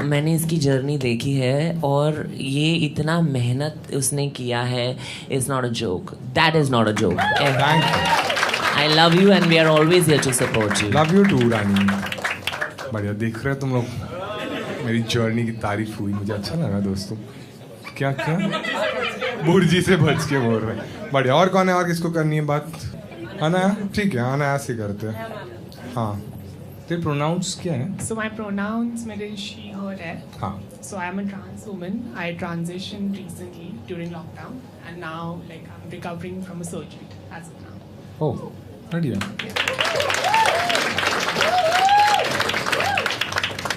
मैंने इसकी जर्नी देखी है, और ये इतना मेहनत उसने किया है, it's not a joke. That is not a joke. Thank you. I love you and we are always here to support you. Love you too Rani. बढ़िया, देख रहे हो तुम लोग मेरी जर्नी की तारीफ हुई, मुझे अच्छा लगा दोस्तों। क्या क्या बुर्जी से बच के बोल रहे हैं। बढ़िया। और कौन है, और किसको करनी है बात? अनाया, ठीक है, अनाया से करते हैं। हाँ, तेरे प्रोनाउंस क्या है? So my pronouns मेरे she her है. हाँ, So I'm a trans woman. I transitioned recently during lockdown, and now like I'm recovering from a surgery as of now. ओह बढ़िया।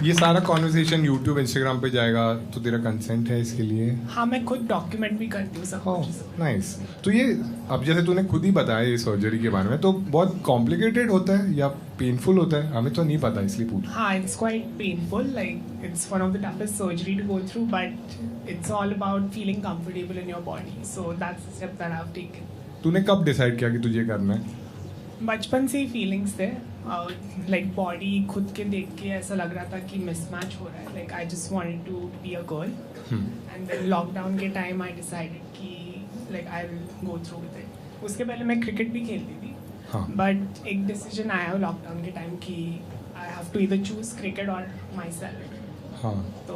ये सारा कॉन्वर्सेशन यूट्यूब इंस्टाग्राम पे जाएगा, तो तेरा कंसेंट है इसके लिए? हाँ, मैं खुद डॉक्यूमेंट भी करती हूँ सब ओह कुछ। नाइस। तो ये अब जैसे तूने खुद ही बताया ये सर्जरी के बारे में, तो बहुत कॉम्प्लिकेटेड होता है या पेनफुल होता है? हमें तो नहीं पता इसलिए पूछ। हाँ, it's quite painful. Like it's one of the toughest surgery to go through, but it's all about feeling comfortable in your body. So that's the step that I've taken. तूने कब डिसाइड किया कि तुझे करना है? बचपन से ही फीलिंग्स थे, लाइक बॉडी खुद के देख के ऐसा लग रहा था कि मिसमैच हो रहा है। Like I just wanted to be a girl, and then lockdown के टाइम आई डिसाइडेड कि like I will go through with it. उसके पहले मैं क्रिकेट भी खेलती थी, हाँ। बट एक डिसीजन आया लॉकडाउन के टाइम कि I have to either choose cricket और माई सेल्फ। हाँ, तो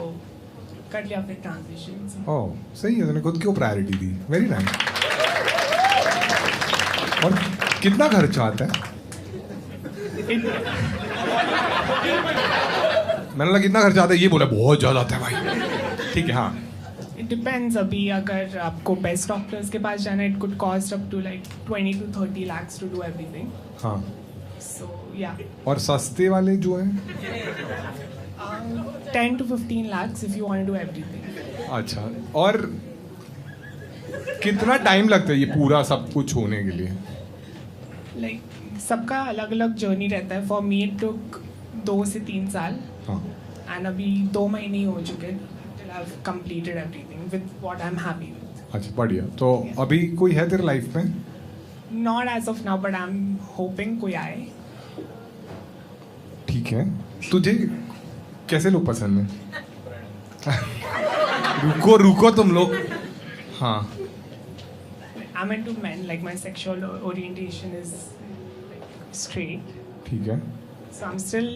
कर लिया फिर ट्रांजिशन। ओह सही है, तूने खुद क्यों प्रायोरिटी दी। Very nice. और कितना खर्चा आता है? मैंने लगा कितना खर्चा आता है, ये बोला बहुत ज्यादा आता है भाई। ठीक है, हाँ। It depends. अभी अगर आपको बेस्ट डॉक्टर्स के पास जाना, it could cost up to like 20 to 30 lakhs to do everything. हाँ, सो या और सस्ते वाले जो हैं? 10 to 15 lakhs if you want to do everything. अच्छा, और कितना टाइम लगता है ये पूरा सब कुछ होने के लिए? Like सबका अलग अलग जर्नी रहता है। फॉर मी इट टुक 2 से 3 साल, हाँ, एंड अभी 2 महीने ही हो चुके till I have completed everything with what I am happy with. अच्छा बढ़िया। तो अभी कोई है तेरे लाइफ में? Not as of now, but I'm hoping कोई आए. ठीक है, तुझे कैसे लोग पसंद है? रुको रुको तुम लोग. हाँ, I'm into men. Like my sexual orientation is like, straight. ठीक है. So I'm still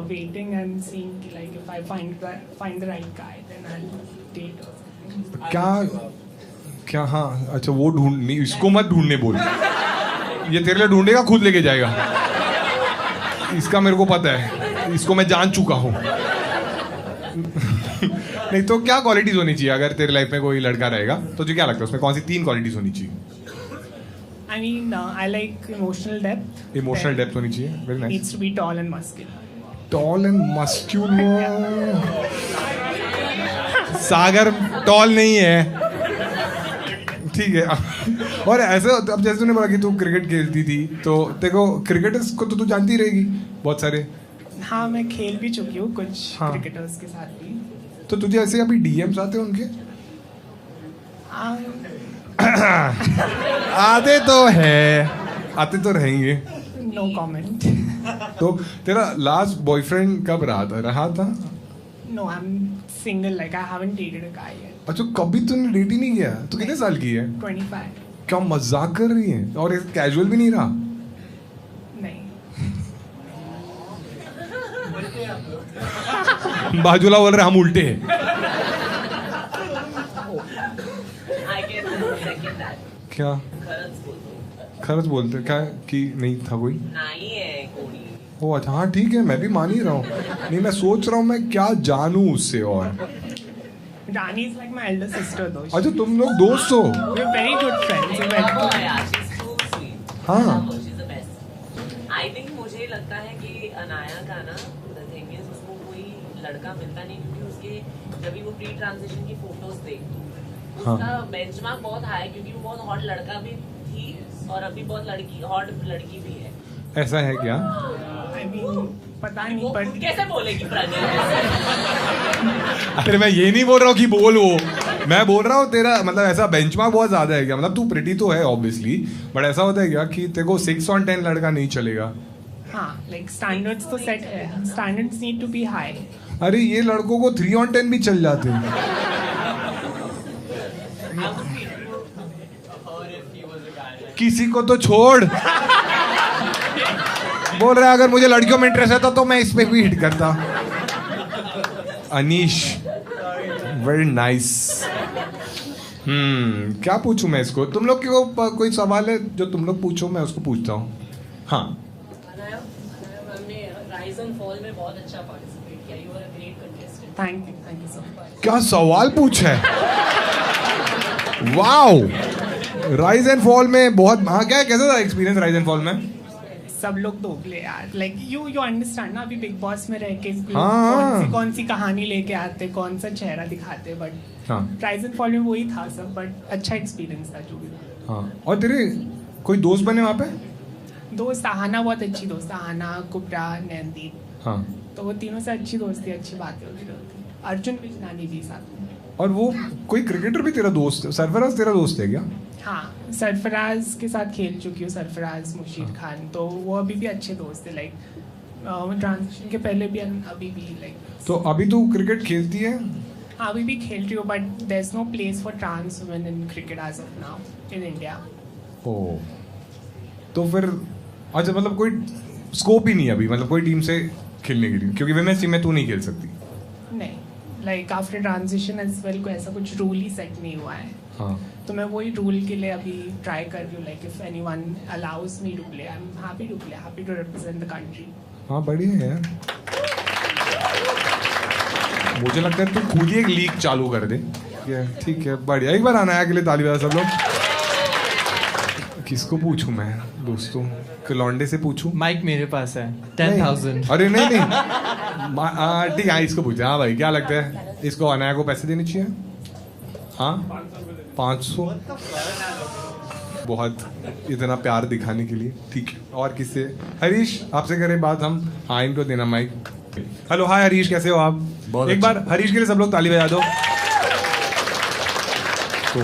waiting and seeing like if I find the right guy, then I'll date or something. क्या क्या? हाँ, अच्छा, वो ढूंढनी, इसको मत ढूंढने बोल. ये तेरे लिए ढूंढेगा, खुद लेके जाएगा. इसका मेरे को पता है, इसको मैं जान चुका हूँ. नहीं तो क्या क्वालिटीज होनी चाहिए अगर तेरे लाइफ में कोई लड़का रहेगा तो तुझे क्या लगता है उसमें कौन सी 3 क्वालिटीज होनी चाहिए? I mean, I like emotional depth. Emotional depth होनी चाहिए. Very nice. Needs to be tall and muscular. Tall and muscular. Sagar tall नहीं है, ठीक है. और ऐसे अब जैसे तूने बोला कि तू क्रिकेट खेलती थी तो देखो क्रिकेटर्स को तो तू जानती रहेगी बहुत सारे. हाँ, मैं खेल भी चुकी हूँ कुछ हाँ. क्रिकेटर्स के साथ भी. तो तुझे ऐसे अभी डीएम्स आते हैं उनके? आते तो है, आते तो रहेंगे. No comment. तो तेरा लास्ट बॉयफ्रेंड कब रहा था? No, I am single. Like I haven't dated a guy yet. अच्छा, कभी तूने डेट ही नहीं किया? तो कितने साल की है? 25. क्या मजाक कर रही है? और कैजुअल भी नहीं रहा? नहीं. बाजूला बोल रहे हम उल्टे हैं. I can second that. क्या खरंच बोलतो. खरच बोलते क्या कि नहीं था कोई? नाही आहे कोणी. ओ अच्छा, हाँ ठीक है, मैं भी मान ही रहा हूँ. नहीं, मैं सोच रहा हूँ मैं क्या जानूँ उससे. और Rani is like my elder sister though. अच्छा, तुम लोग दोस्त हो? We're very good friends. We're very Oh, good. yeah, she's so sweet. हाँ. She's the best. I think मुझे लगता है कि अनाया का ना the thing is उसको कोई लड़का मिलता नहीं क्योंकि उसके जब भी वो प्री ट्रांजिशन की फोटोज देखती हाँ. उसका बेंचमार्क बहुत हाई क्योंकि वो बहुत हॉट लड़का भी थी और अभी बहुत हॉट लड़की भी है. ऐसा है क्या? I mean, पता नहीं वो पर खुद कैसे बोलेगी प्रज्ञा? अरे मैं ये नहीं बोल रहा हूँ कि बोल वो. मैं बोल रहा हूँ तेरा मतलब ऐसा बेंचमार्क बहुत ज्यादा है क्या? मतलब तू प्रिटी तो है ऑब्वियसली, बट ऐसा होता है क्या कि तेरे को 6 on 10 लड़का नहीं चलेगा? हाँ, like standards तो set है. Standards need to be high. अरे ये लड़कों को 3 on 10 भी चल जाते हैं. किसी को तो छोड़. बोल रहा है अगर मुझे लड़कियों में इंटरेस्ट आता तो मैं इस पे भी हिट करता. Anish, very nice. क्या पूछूं मैं इसको? तुम लोग को कोई सवाल है जो तुम लोग पूछो, मैं उसको पूछता हूँ. हाँ, हमने राइज एंड फॉल में बहुत अच्छा पार्टिसिपेट किया. You are a great contestant. Thank you so much. क्या सवाल पूछा है? वाओ. राइज एंड फॉल में बहुत. हाँ, क्या कैसा था एक्सपीरियंस राइज एंड फॉल में? सब लोग दोगले यार. लाइक यू अंडरस्टैंड ना, अभी बिग बॉस में रह के हाँ. कौन सी कहानी लेके आते, कौन सा चेहरा दिखाते. बट हाँ राइज एंड फॉल में वही था सब. बट अच्छा एक्सपीरियंस था जो भी था. हाँ. और तेरे कोई दोस्त बने वहाँ पे? दोस्त आहाना बहुत अच्छी दोस्त. आहाना, कुबरा, नैनदीप. हाँ. तो वो तीनों से अच्छी दोस्ती, अच्छी बातें होती रहती. अर्जुन बिजनानी भी साथ में. और वो कोई क्रिकेटर भी तेरा दोस्त? सरफराज तेरा दोस्त है क्या? हाँ, सरफराज के साथ खेल चुकी हूँ. सरफराज, मुशीर खान, तो वो अभी भी अच्छे दोस्त है. लाइक ट्रांजिशन के पहले भी अभी भी लाइक. तो अभी तू क्रिकेट खेलती है? हाँ, अभी भी खेल रही हूँ. But there is no place for trans women in cricket as of now in India. ओ, तो फिर अच्छा, मतलब कोई स्कोप ही नहीं है अभी, मतलब कोई टीम से खेलने के लिए, क्योंकि विमेंस टीम में तू नहीं खेल सकती. नहीं, like after transition as well कोई ऐसा कुछ रूल ही सेट नहीं हुआ है. हाँ. तो मैं वही रूल के लिए अभी ट्राई कर रही हूँ. Like if anyone allows me to play, I am happy to play, happy to represent the country. हाँ, बढ़िया है यार. मुझे लगता है तू खुद ही एक लीग चालू कर दे. ठीक है, बढ़िया. एक बार आना है के लिए ताली बजा सब लोग. किसको पूछूं मैं दोस्तों? लौंडे से पूछूं? माइक मेरे पास है. 10,000. अरे नहीं ठीक है, इसको पूछे. हाँ भाई, क्या लगता है इसको अनाया को पैसे देने चाहिए? हाँ, 500. बहुत इतना प्यार दिखाने के लिए. ठीक है, और किससे? हरीश, आपसे करें बात हम. हाँ, इनको देना माइक. हेलो, हाय हरीश, कैसे हो आप? बहुत एक अच्छा. बार हरीश के लिए सब लोग ताली बजा दो. तो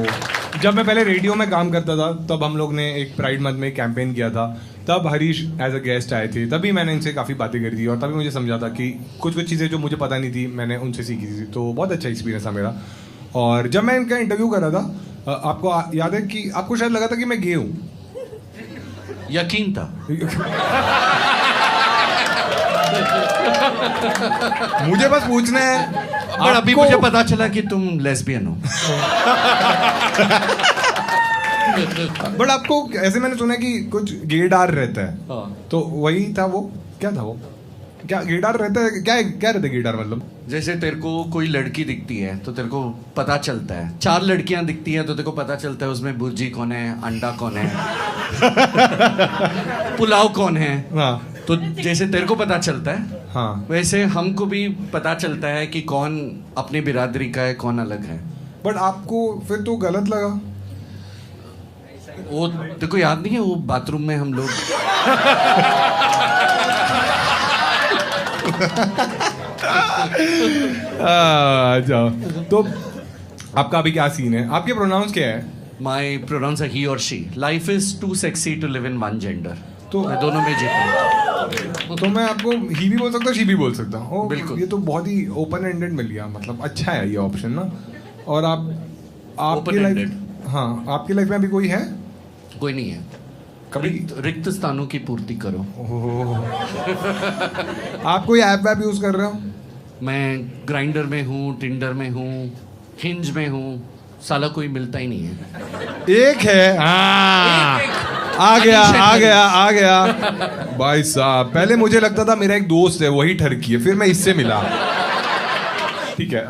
जब मैं पहले रेडियो में काम करता था तब हम लोग ने एक प्राइड मंथ में कैंपेन किया था, तब हरीश एज अ गेस्ट आए थे, तभी मैंने इनसे काफ़ी बातें करी थी और तभी मुझे समझा था कि कुछ कुछ चीज़ें जो मुझे पता नहीं थी मैंने उनसे सीखी थी, तो बहुत अच्छा एक्सपीरियंस था मेरा। और जब मैं इनका इंटरव्यू कर रहा था आपको याद है कि आपको शायद लगा था कि मैं गे हूँ? यकीन था। मुझे बस पूछना है। पर अभी मुझे पता चला कि तुम लेस्बियन हो। बट आपको ऐसे मैंने सुना है कि कुछ गेडार रहता है, हाँ। तो वही था वो? क्या था वो? क्या गेडार रहता है? क्या क्या रहता है गेडार मतलब? जैसे तेरे को कोई लड़की दिखती है तो तेरे को पता चलता है, 4 लड़कियां दिखती हैं तो तेरे को पता चलता है उसमें भुर्जी कौन है, अंडा कौन है, पुलाव कौन है। हाँ तो जैसे तेरे को पता चलता है, हाँ। वैसे हमको भी पता चलता है कि कौन अपनी बिरादरी का है, कौन अलग है। बट आपको फिर तो गलत लगा? वो तेरे को याद नहीं है वो बाथरूम में हम लोग जाओ। तो आपका अभी क्या सीन है? आपके प्रोनाउंस क्या है? माई प्रोनाउंस है ही और she. Life is too sexy to live in one gender. तो मैं दोनों में जीता। तो मैं आपको ही भी बोल सकता हूँ, शी भी बोल सकता हूँ। बिल्कुल। ये तो बहुत ही ओपन एंडेड मिल गया, मतलब अच्छा है ये ऑप्शन ना। और आपकी Open-ended। लाइफ, हाँ आपकी लाइफ में अभी कोई है? कोई नहीं है। कभी रिक्त स्थानों की पूर्ति करो। आप कोई ऐप वैप यूज कर रहे हो? मैं ग्राइंडर में हूँ, टिंडर में हूँ, हिंज में हूँ, साला कोई मिलता ही नहीं है। एक है, हाँ आ गया भाई साहब। पहले मुझे लगता था मेरा एक दोस्त है वही ठरकी है, फिर मैं इससे मिला। ठीक है।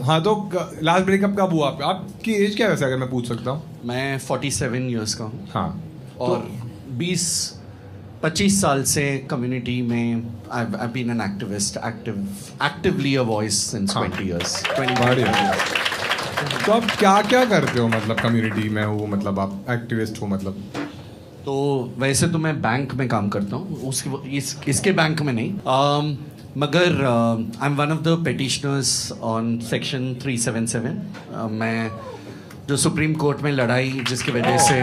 हाँ तो लास्ट ब्रेकअप कब हुआ? आपकी एज क्या है वैसे, अगर मैं पूछ सकता हूँ? मैं 47 इयर्स का हूँ हाँ। और 20-25 साल से कम्युनिटी में I've been an activist, actively a voice since हाँ। 20 years। बढ़िया। तो आप क्या क्या करते हो, मतलब कम्युनिटी में हो, मतलब आप एक्टिविस्ट हो मतलब? तो वैसे तो मैं बैंक में काम करता हूँ, इसके बैंक में नहीं, मगर I am one of the petitioners on section 377। मैं जो सुप्रीम कोर्ट में लड़ाई जिसकी वजह से,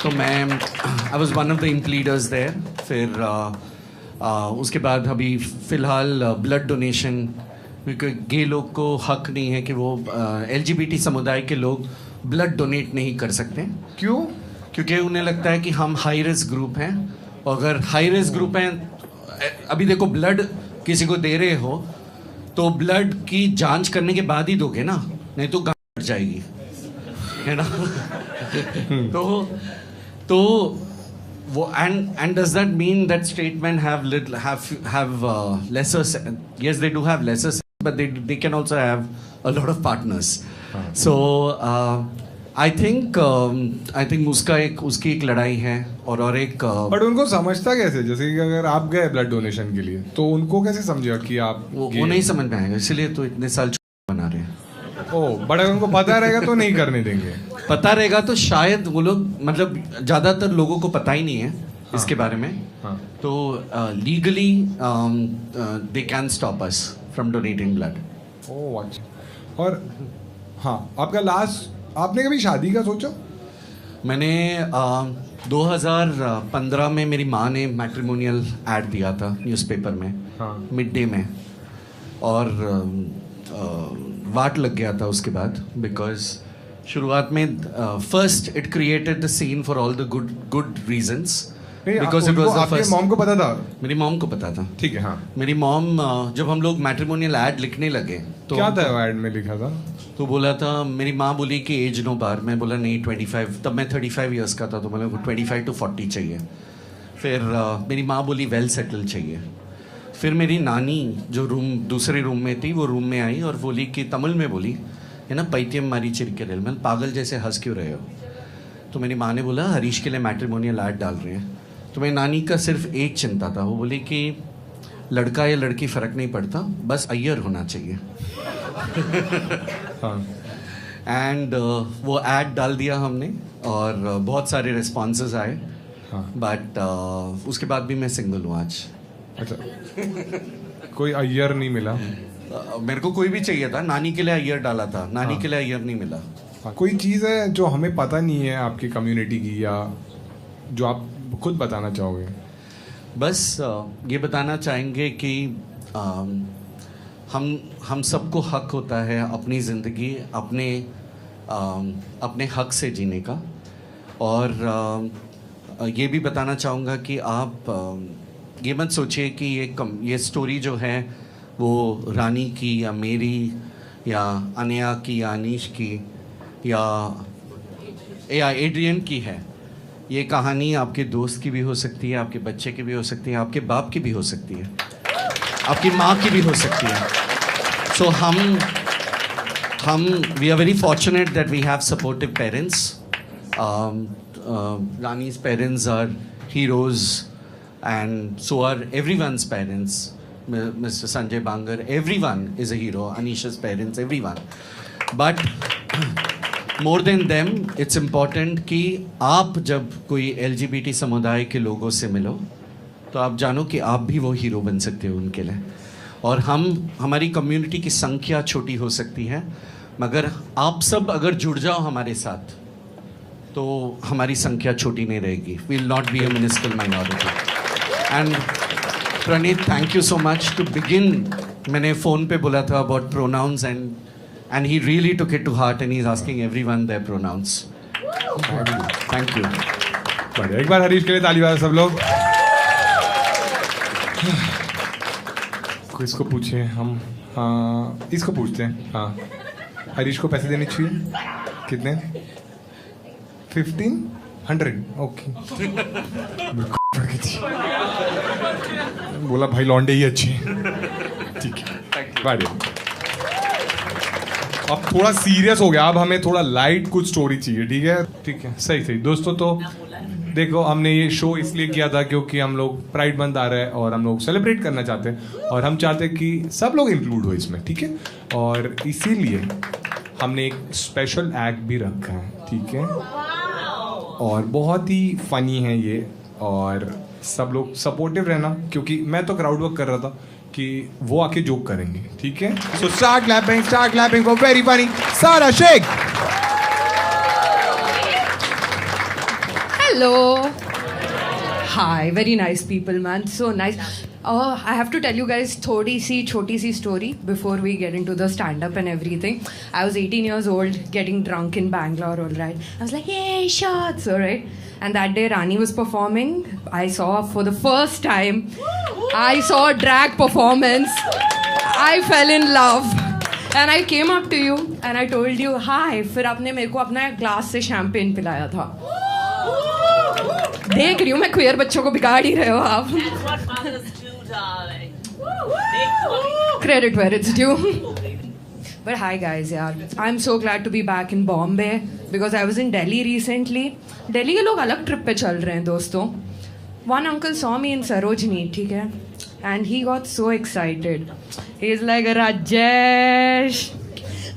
तो मैं I was one of the ink leaders there. फिर उसके बाद अभी फ़िलहाल ब्लड डोनेशन, क्योंकि गे लोग को हक नहीं है कि वो LGBT समुदाय के लोग ब्लड डोनेट नहीं कर सकते। क्यों? क्योंकि उन्हें लगता है कि हम हाई रिस्क ग्रुप हैं, और अगर हाई रिस्क ग्रुप हैं, अभी देखो ब्लड किसी को दे रहे हो तो ब्लड की जांच करने के बाद ही दोगे ना, नहीं तो गांठ फट जाएगी, है ना। तो वो and does that mean that straight man have lesser, yes they do have lesser, but they can also have a lot of partners. So I think उसकी एक लड़ाई है और एक बट उनको समझता कैसे? जैसे कि अगर आप गए ब्लड डोनेशन के लिए तो उनको कैसे समझेगा कि आप वो नहीं समझ में आएगा, इसलिए तो इतने साल बना रहे हैं। ओ, बट अगर उनको पता रहेगा तो नहीं करने देंगे। पता रहेगा तो शायद वो लोग, मतलब ज्यादातर लोगों को पता ही नहीं है इसके बारे में। हाँ। तो legally they can stop us from donating blood. ओह अच्छा। और हाँ, आपका लास्ट, आपने कभी शादी का सोचा? मैंने 2015 में मेरी माँ ने मैट्रिमोनियल एड दिया था न्यूज़पेपर में, हाँ। मिड डे में, और वाट लग गया था उसके बाद, बिकॉज शुरुआत में first it created the scene for all the good reasons, because it was the आपके फर्स्ट। मॉम को पता था? मेरी मॉम को पता था। ठीक है। हाँ। मेरी मॉम जब हम लोग मैट्रिमोनियल एड लिखने लगे तो क्या था वो एड में लिखा था? तो बोला था, मेरी माँ बोली कि एज नो बार, मैं बोला नहीं 25, तब मैं 35 इयर्स का था, तो मैंने 25 to 40 चाहिए। फिर मेरी माँ बोली वेल सेटल चाहिए। फिर मेरी नानी जो दूसरे रूम में थी वो रूम में आई और बोली कि तमिल में बोली, है ना, पैत्यम मारी चिरके मैं पागल जैसे हंस क्यों रहे हो। तो मेरी माँ ने बोला हरीश के लिए मैट्रिमोनियल ऐड डाल रहे हैं। तो मेरी नानी का सिर्फ एक चिंता था, वो बोली कि लड़का या लड़की फ़र्क नहीं पड़ता, बस अय्यर होना चाहिए। एंड वो ऐड डाल दिया हमने और बहुत सारे रिस्पॉन्सेज आए। बट उसके बाद भी मैं सिंगल हूँ आज। अच्छा। कोई अय्यर नहीं मिला? मेरे को कोई भी चाहिए था, नानी के लिए अय्यर डाला था, नानी के लिए अय्यर नहीं मिला। कोई चीज़ है जो हमें पता नहीं है आपकी कम्युनिटी की, या जो आप खुद बताना चाहोगे? बस ये बताना चाहेंगे कि हम सबको हक होता है अपनी ज़िंदगी अपने हक से जीने का। और ये भी बताना चाहूँगा कि आप ये मत सोचिए कि ये स्टोरी जो है वो रानी की या मेरी या अनया की या अनीश की या एड्रियन की है। ये कहानी आपके दोस्त की भी हो सकती है, आपके बच्चे की भी हो सकती है, आपके बाप की भी हो सकती है, आपकी माँ की भी हो सकती है। सो हम we are very fortunate that we have supportive parents. Rani's parents are heroes, and so are everyone's parents. Mr. Sanjay Bangar, everyone is a hero. Anisha's parents, everyone. But more than them, it's important कि आप जब कोई LGBT समुदाय के लोगों से मिलो तो आप जानो कि आप भी वो हीरो बन सकते हो उनके लिए। और हमारी कम्युनिटी की संख्या छोटी हो सकती है, मगर आप सब अगर जुड़ जाओ हमारे साथ तो हमारी संख्या छोटी नहीं रहेगी। We will not be a minuscule minority. And Praneet, thank you so much to begin. मैंने फ़ोन पे बोला था about pronouns and he really took it to heart and he is asking everyone their pronouns. Thank you. एक बार हरीश के लिए ताली बजाओ सब लोग। इसको पूछे हम, इसको पूछते हैं। हाँ, हरीश को पैसे देने चाहिए कितने? 1500। ओके। बोला भाई लौंडे ही अच्छे। ठीक है, बढ़िया। अब थोड़ा सीरियस हो गया, अब हमें थोड़ा लाइट कुछ स्टोरी चाहिए। ठीक है, ठीक है, सही सही। दोस्तों, तो देखो हमने ये शो इसलिए किया था क्योंकि हम लोग प्राइड मंथ आ रहा है और हम लोग सेलिब्रेट करना चाहते हैं और हम चाहते हैं कि सब लोग इंक्लूड हो इसमें। ठीक है, और इसीलिए हमने एक स्पेशल एक्ट भी रखा है। ठीक है, और बहुत ही फनी है ये, और सब लोग सपोर्टिव रहना क्योंकि मैं तो क्राउड वर्क कर रहा था कि वो आके जोक करेंगे। ठीक है, so start clapping for very funny सारा Sheikh. Hello. Hi, very nice people, man. So nice. I have to tell you guys choti si story before we get into the stand-up and everything. I was 18 years old, getting drunk in Bangalore, all right. I was like, yay, shots, all right. And that day, Rani was performing. I saw for the first time, I saw a drag performance. I fell in love. And I came up to you and I told you, hi. फिर आपने मेरे को अपना glass से champagne पिलाया था। देख रही हूँ मैं, क्वियर बच्चों को बिगाड़ ही रहे हो आप। Credit where it's due. But hi guys, यार, I'm so glad to be back in Bombay because I was in Delhi recently. Delhi के लोग अलग ट्रिप पे चल रहे हैं दोस्तों। One uncle saw me in Sarojini, ठीक है, and he got so excited. He's like, Rajesh,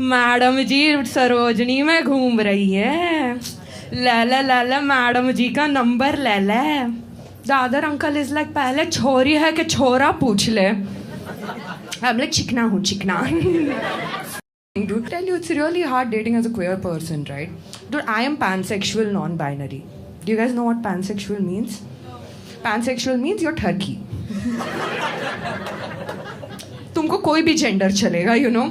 madam ji Sarojini में घूम रही है, ले मैडम जी का नंबर ले ले। दादर अंकल इज लाइक, पहले छोरी है कि छोरा पूछ ले। I'm like, चिकना हूँ, चिकना। Dude, tell you, it's really hard dating as a queer person, right? Dude, I am pansexual, non-binary. Do you guys know what pansexual means? Pansexual means you're turkey. तुमको कोई भी जेंडर चलेगा, you know?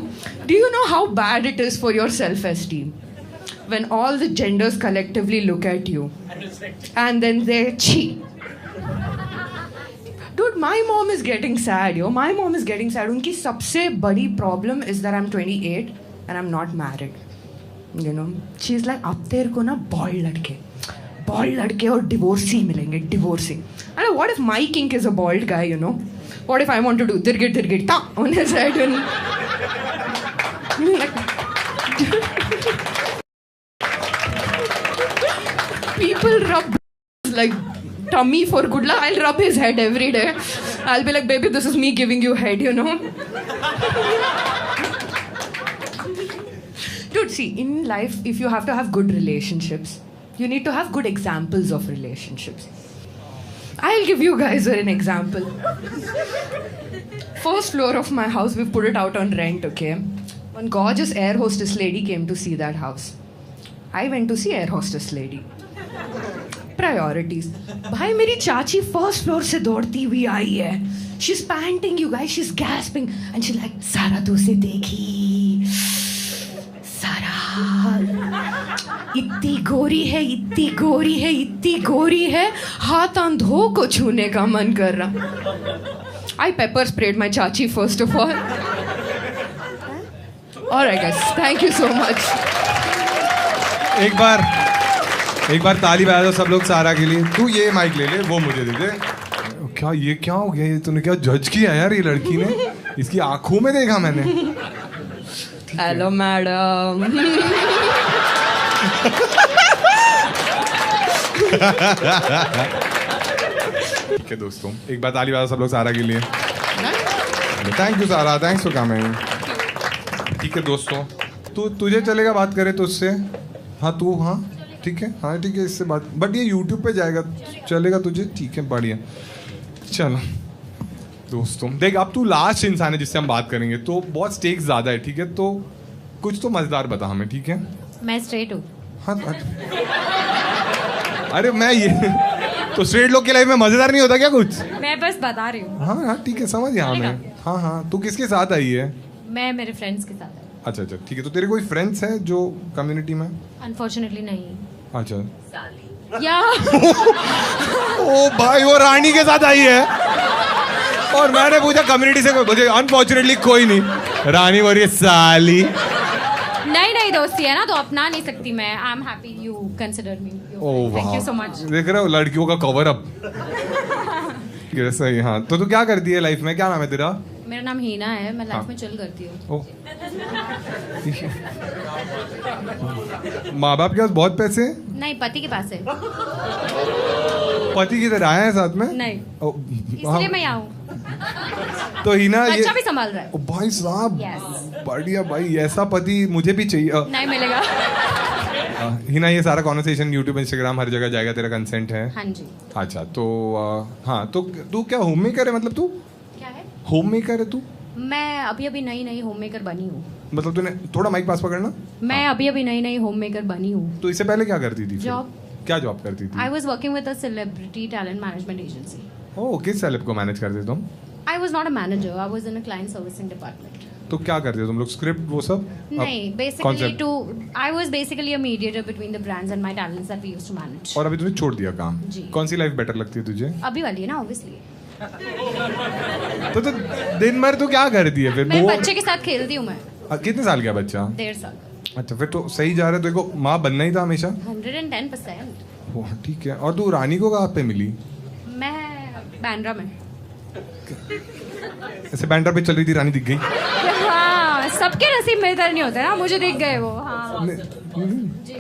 Do you know how bad it is for your self-esteem? When all the genders collectively look at you and then they cheat. Dude, my mom is getting sad, yo. My mom is getting sad. उनकी सबसे बड़ी problem is that I'm 28 and I'm not married. You know, she's like, अब तेरे को ना bald लड़के और divorcee मिलेंगे, divorcee. I know, what if my kink is a bald guy, you know? What if I want to do dirgit ta on his head and people rub like tummy for good luck. I'll rub his head every day. I'll be like, baby, this is me giving you head, you know. Dude, see, in life, if you have to have good relationships, you need to have good examples of relationships. I'll give you guys an example. First floor of my house, we've put it out on rent, okay? One gorgeous air hostess lady came to see that house. I went to see air hostess lady. Priorities. भाई मेरी चाची first floor से दौड़ती हुई आई है. She's panting, you guys. She's gasping, and she's like, सारा तो उसे देखी. सारा इतनी गोरी है, इतनी गोरी है, इतनी गोरी है. हाथ अंधों को छूने का मन कर रहा. I pepper sprayed my chachi first of all. Alright guys, thank you so much. एक बार ताली बजा दो सब लोग सारा के लिए. तू ये माइक ले ले, वो मुझे दे दे. क्या हो गया ये? तूने क्या जज किया यार ये लड़की ने? इसकी आंखों में देखा मैंने. Hello madam. ठीक है दोस्तों, एक बार ताली बजा सब लोग सारा के लिए. थैंक यू सारा, थैंक्स फॉर कमिंग. ठीक है दोस्तों, तुझे चलेगा बात करे तो उससे? हाँ तू, हाँ ठीक है, हाँ ठीक है, इससे बात. बट ये यूट्यूब पे जाएगा, चलेगा तुझे? ठीक है, बढ़िया. चलो दोस्तों, देख अब तू लास्ट इंसान है जिससे हम बात करेंगे, तो बहुत स्टेक्स ज़्यादा है. ठीक है, तो कुछ तो मज़ेदार बता हमें. ठीक है, मैं स्ट्रेट हूँ. हाँ. अरे मैं ये तो स्ट्रेट लोग की लाइफ में मज़ेदार नहीं होता क्या कुछ? मैं बस बता रही हूँ. हाँ ठीक है, समझ गया मैं. हाँ तू किसके साथ आई है? मैं मेरे फ्रेंड्स के साथ. अच्छा ठीक है. तो तेरे कोई फ्रेंड्स हैं जो कम्युनिटी में? अनफॉर्चुनेटली नहीं. अच्छा. या ओ भाई, वो रानी के साथ आई है और मैंने पूछा कम्युनिटी से कोई, मुझे अनफॉर्चुनेटली कोई नहीं. रानी बोल रही है साली. नहीं दोस्ती है ना, तो अपना नहीं सकती मैं. I am happy you consider me. Thank you so much. देख रहे हो लड़कियों का कवर अप. सही. हाँ तो तू क्या करती है लाइफ में? क्या नाम है तेरा? मेरा नाम हीना है. मैं लाइफ में चिल करती हूँ. माँ बाप के पास बहुत पैसे? नहीं, पति के पास है. पति किधर आए हैं साथ में? नहीं, इसलिए मैं यहाँ हूँ. तो हीना ये बच्चा भी संभाल रहा है. ओ भाई साहब, Yes. बढ़िया भाई, ऐसा पति मुझे भी चाहिए. नहीं मिलेगा. हीना ये सारा कॉन्वर्सेशन यूट्यूब इंस्टाग्राम हर जगह जाएगा, तेरा कंसेंट है? हाँ जी. अच्छा तो हाँ, तो तू क्या होम मेकर है? मतलब तू क्या है? होम मेकर है तू? मैं अभी नई होम मेकर बनी हूँ. मतलब तूने थोड़ा माइक पास पकड़ना. मैं अभी नई होम मेकर बनी हूँ. तो इससे पहले क्या करती थी? जॉब. क्या जॉब करती थी? I was working with a celebrity talent management agency. ओह, किस सेलेब को मैनेज करते तुम? I was not a manager. I was in a client servicing department. तो क्या करते हो तुम लोग? स्क्रिप्ट वो सब? नहीं, basically I was basically a mediator between the brands and my talents that we used to manage. और अभी तूने छोड़ दिया काम? जी. कौन सी लाइफ बेटर लगती है तुझे? अभी वाली है ना, obviously. तो दिन भर तू क्या करती है फिर? मेरे बच्चे के साथ खेलती हूँ मैं. कितने साल का बच्चा? 1.5 साल. अच्छा, फिर तो सही जा रहा है. देखो माँ बनना ही था हमेशा. 110%. ओह ठीक है. और तू रानी को कहाँ पे मिली? मैं बैंड्रा में. ऐसे बैंड्रा पे चल रही थी, रानी दिख गई? हाँ, सबके नसीब में इधर नहीं होता ना, मुझे दिख गए वो. हाँ जी.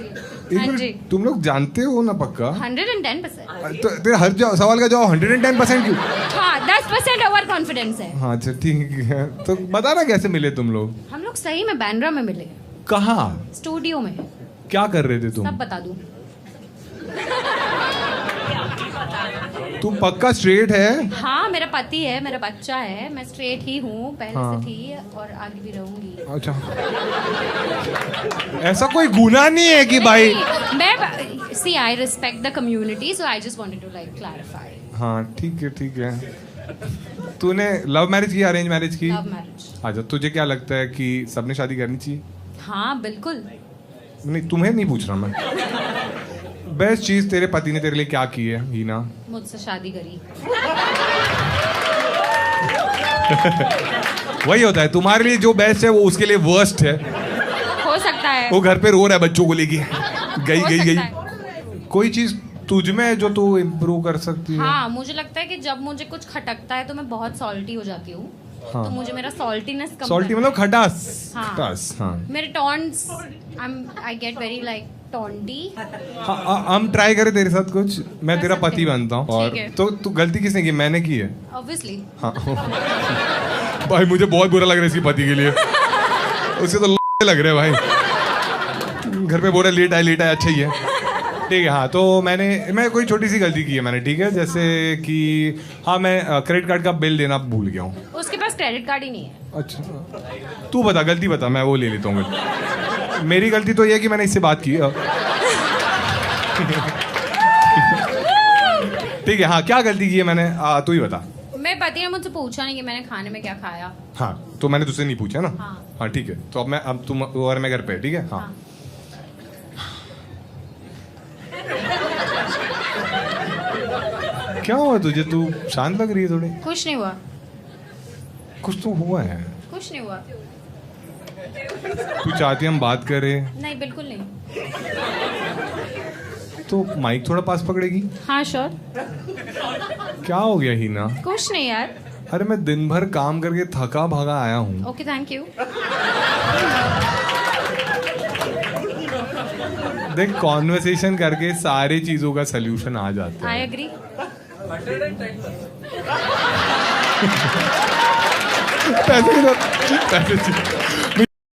हाँ जी. तुम लोग जानते हो ना पक्का? 110%. तो तेरे हर सवाल का जवाब 110% क्यों? हाँ, 10% ओवर कॉन्फिडेंस है. हाँ अच्छा ठीक है. तो बता ना कैसे मिले तुम लोग? हम लोग सही में बैंड्रा में मिले. कहाँ? स्टूडियो में. क्या कर रहे थे तुम? सब बता दूं. तू पक्का स्ट्रेट है? हाँ, मेरा पति है, मेरा बच्चा है. मैं स्ट्रेट ही हूँ, पहले हाँ. से थी और आगे भी रहूंगी. अच्छा. ऐसा कोई गुनाह नहीं है कि भाई. मैं see I respect the community, so I just wanted to like clarify. हाँ ठीक है. तूने लव मैरिज की, अरेंज मैरिज की? Love marriage. अच्छा, तुझे क्या लगता है कि सबने शादी करनी चाहिए? हाँ बिल्कुल. नहीं, तुम्हें नहीं पूछ रहा मैं. बेस्ट चीज तेरे पति ने तेरे लिए क्या की है हीना? मुझसे शादी करी. वही होता है, तुम्हारे लिए जो बेस्ट है वो उसके लिए वर्स्ट है. हो सकता है. वो घर पे रो रहा है बच्चों को लेके. गई. है. कोई चीज तुझ में है जो तू इम्प्रूव कर सकती है? हाँ, मुझे लगता है कि जब मुझे कुछ खटकता है तो मैं बहुत सॉल्टी हो जाती हूँ. हाँ. तो मुझे मेरा सॉल्टीनेस कम सॉल्टी करना मतलब है. खटास. हाँ. खटास. हाँ. मेरे taunts, I get very like taunty. हम ट्राई करें तेरे साथ कुछ. मैं तेरा सकते पति हैं. बनता हूँ. और ठीक है. तो तू गलती किसने की? मैंने की है. ऑब्वियसली. हाँ. भाई मुझे बहुत बुरा लग रहा है इसकी पति के लिए. उसे तो लग रहा है भाई. घर पे बोल रहा लेट आया. अच्छा ही है. ठीक है. हाँ, तो मैं कोई छोटी सी गलती की है मैंने. ठीक है, जैसे कि हाँ, मैं क्रेडिट कार्ड का बिल देना भूल गया हूँ. उसके पास क्रेडिट कार्ड ही नहीं है. अच्छा, तू बता, गलती बता, मैं वो ले लेता हूँ. मेरी गलती तो ये है कि मैंने इससे बात की. ठीक है, हाँ क्या गलती की है मैंने, तू ही बता। मैं पति ने मुझसे पूछा नहीं कि मैंने खाने में क्या खाया। हाँ तो मैंने तुझसे नहीं पूछा ना। हाँ। हाँ ठीक है, तो अब तुम और मैं घर पे, ठीक है। हाँ, क्या हुआ तुझे, तू शांत लग रही है थोड़ी। कुछ नहीं हुआ। कुछ तो हुआ है। कुछ नहीं हुआ। तू चाहती है हम बात करें नहीं बिल्कुल नहीं। तो माइक थोड़ा पास पकड़ेगी। हाँ श्योर। क्या हो गया हीना? कुछ नहीं यार। अरे मैं दिन भर काम करके थका भागा आया हूँ। Okay thank you. देख कॉन्वर्सेशन करके सारी चीजों का सलूशन आ जाता आई है। एग्री। पैसे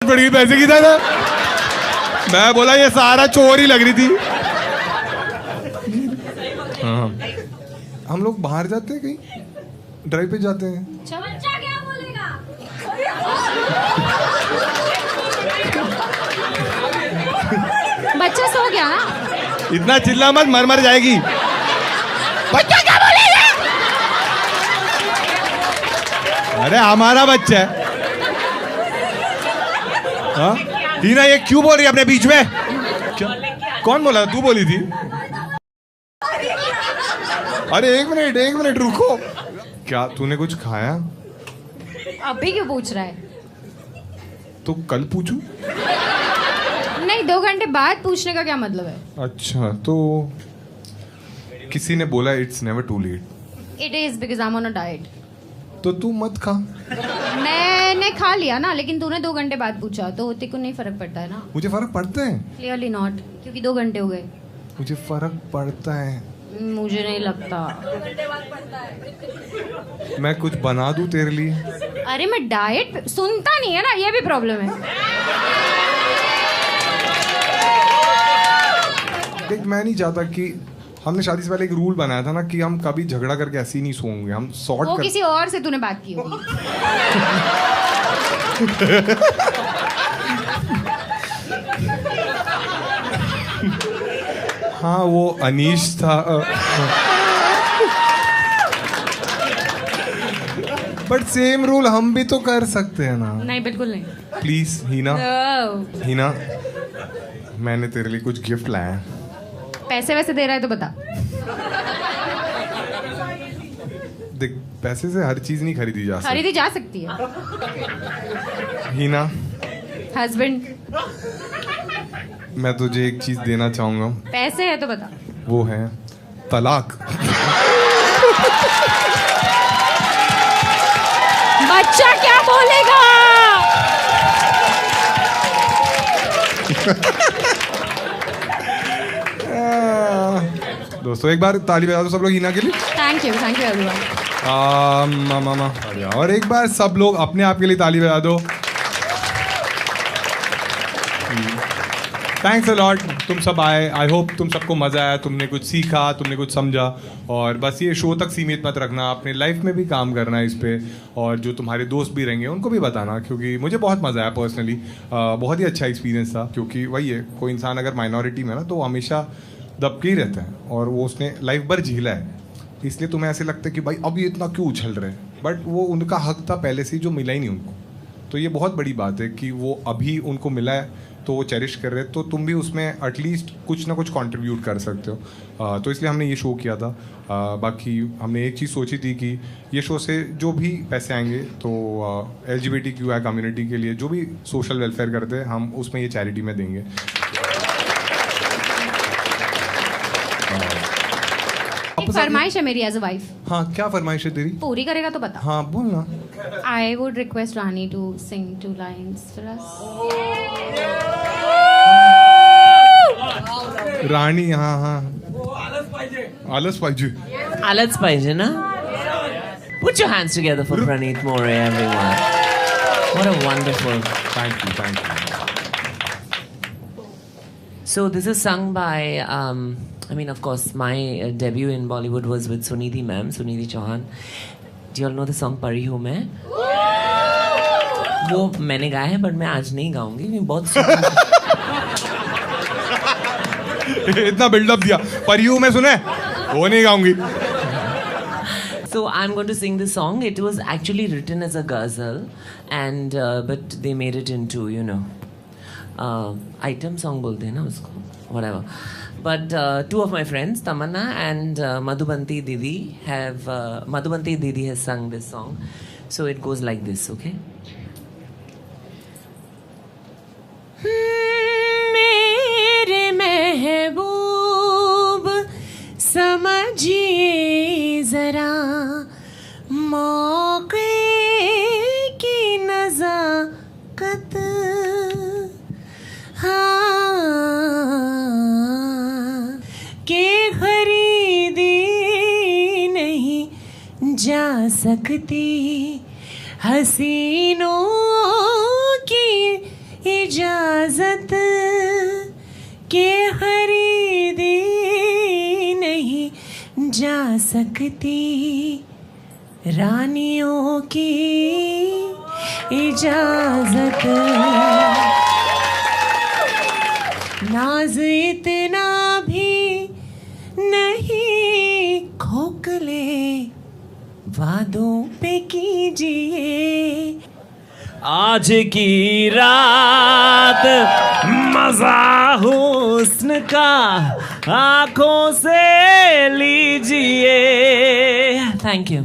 पड़ गई, पैसे की था ना। मैं बोला ये सारा चोर ही लग रही थी। हाँ हम लोग बाहर जाते हैं, कहीं ड्राइव पे जाते हैं। बच्चा क्या बोलेगा? बच्चा सो गया ना? इतना चिल्ला मत, मर जाएगी। बच्चा क्या बोलेगा? अरे हमारा बच्चा है। हाँ हीना ये क्यों बोल रही है अपने बीच में? क्या? कौन बोला? तू बोली थी। अरे एक मिनट रुको। क्या तूने कुछ खाया? अभी क्यों पूछ रहा है? तो कल पूछू। नहीं 2 घंटे बाद पूछने का क्या मतलब है? अच्छा तो किसी ने बोला it's never too late. It is because I am on a diet. तो तू मत खा। मैंने खा लिया ना, लेकिन तूने 2 घंटे बाद पूछा तो तेरे को नहीं फर्क पड़ता है ना? मुझे फर्क पड़ता है। क्लियरली नॉट, क्योंकि 2 घंटे हो गए। मुझे फर्क पड़ता है। मुझे नहीं लगता। मैं कुछ बना दूं तेरे लिए? अरे मैं डाइट सुनता नहीं है ना, ये भी प्रॉब्लम है। देख मैं नहीं चाहता कि हमने शादी से पहले एक रूल बनाया था ना कि हम कभी झगड़ा करके ऐसे ही नहीं सोएंगे, हम सॉर्ट वो कर। किसी और से तूने बात की होगी। हाँ वो अनीश था। बट सेम रूल हम भी तो कर सकते हैं ना। नहीं बिल्कुल नहीं। Please Hina. No. हीना मैंने तेरे लिए कुछ गिफ्ट लाया है। पैसे वैसे दे रहा है तो बता। देख पैसे से हर चीज नहीं खरीदी जा सकती। खरीदी जा सकती है। हीना हस्बैंड मैं तुझे एक चीज देना चाहूंगा। पैसे है तो बता। वो है तलाक। बच्चा क्या बोलेगा? दोस्तों एक बार ताली बजा दो सब लोग हीना के लिए। Thank you everyone. और एक बार सब लोग अपने आप के लिए ताली बजा दो। थैंक्स अ लॉट, तुम सब आए। आई होप तुम सबको मजा आया, तुमने कुछ सीखा, तुमने कुछ समझा। और बस ये शो तक सीमित मत रखना, अपने लाइफ में भी काम करना है इस पे। और जो तुम्हारे दोस्त भी रहेंगे उनको भी बताना, क्योंकि मुझे बहुत मजा आया पर्सनली। बहुत ही अच्छा एक्सपीरियंस था, क्योंकि वही है कोई इंसान अगर माइनॉरिटी में ना तो हमेशा दबके ही रहता है, और वो उसने लाइफ भर झीला है, इसलिए तुम्हें ऐसे लगता है कि भाई अब ये इतना क्यों उछल रहे हैं। बट वो उनका हक था पहले से ही, जो मिला ही नहीं उनको। तो ये बहुत बड़ी बात है कि वो अभी उनको मिला है तो वो चेरिश कर रहे हैं, तो तुम भी उसमें एटलीस्ट कुछ ना कुछ कंट्रीब्यूट कर सकते हो। तो इसलिए हमने ये शो किया था। बाकी हमने एक चीज़ सोची थी कि ये शो से जो भी पैसे आएंगे तो LGBTQI कम्युनिटी के लिए जो भी सोशल वेलफेयर करते हैं हम उसमें ये चैरिटी में देंगे। एक फरमाइश है मेरी एज अ वाइफ। हाँ क्या फरमाइश है तेरी? पूरी करेगा तो बता। हाँ बोलना। I would request Rani to sing 2 lines for us. राणी हाँ हाँ आलस पाहिजे। आलच पाहिजे ना? Put your hands together for Praneeth More, everyone. What a wonderful. Thank you. So this is sung by, I mean, of course, my debut in Bollywood was with Sunidhi ma'am, Sunidhi Chauhan. Do you all know the song परी हूँ मैं? वो मैंने गाया है, but मैं आज नहीं गाऊंगी। मैं बहुत इतना बिल्डअप दिया पर यू में सुने वो नहीं गाऊंगी. So I'm going to sing this song. It was actually written as a ghazal, and but they made it into, you know, item song bolte hain na usko, whatever. But two of my friends, Tamanna and Madhubanti Didi, has sung this song. So it goes like this, okay? मेरे महबूब समझिए जरा मौके की नज़ाकत, हाँ के खरीदी नहीं जा सकती हसीनों की इजाजत, के खरीदी नहीं जा सकती रानियों की इजाजत. नाज इतना भी नहीं खोखले वादों पे कीजिए, आज की रात मजा हुस्न का आंखों से लीजिए. Thank you.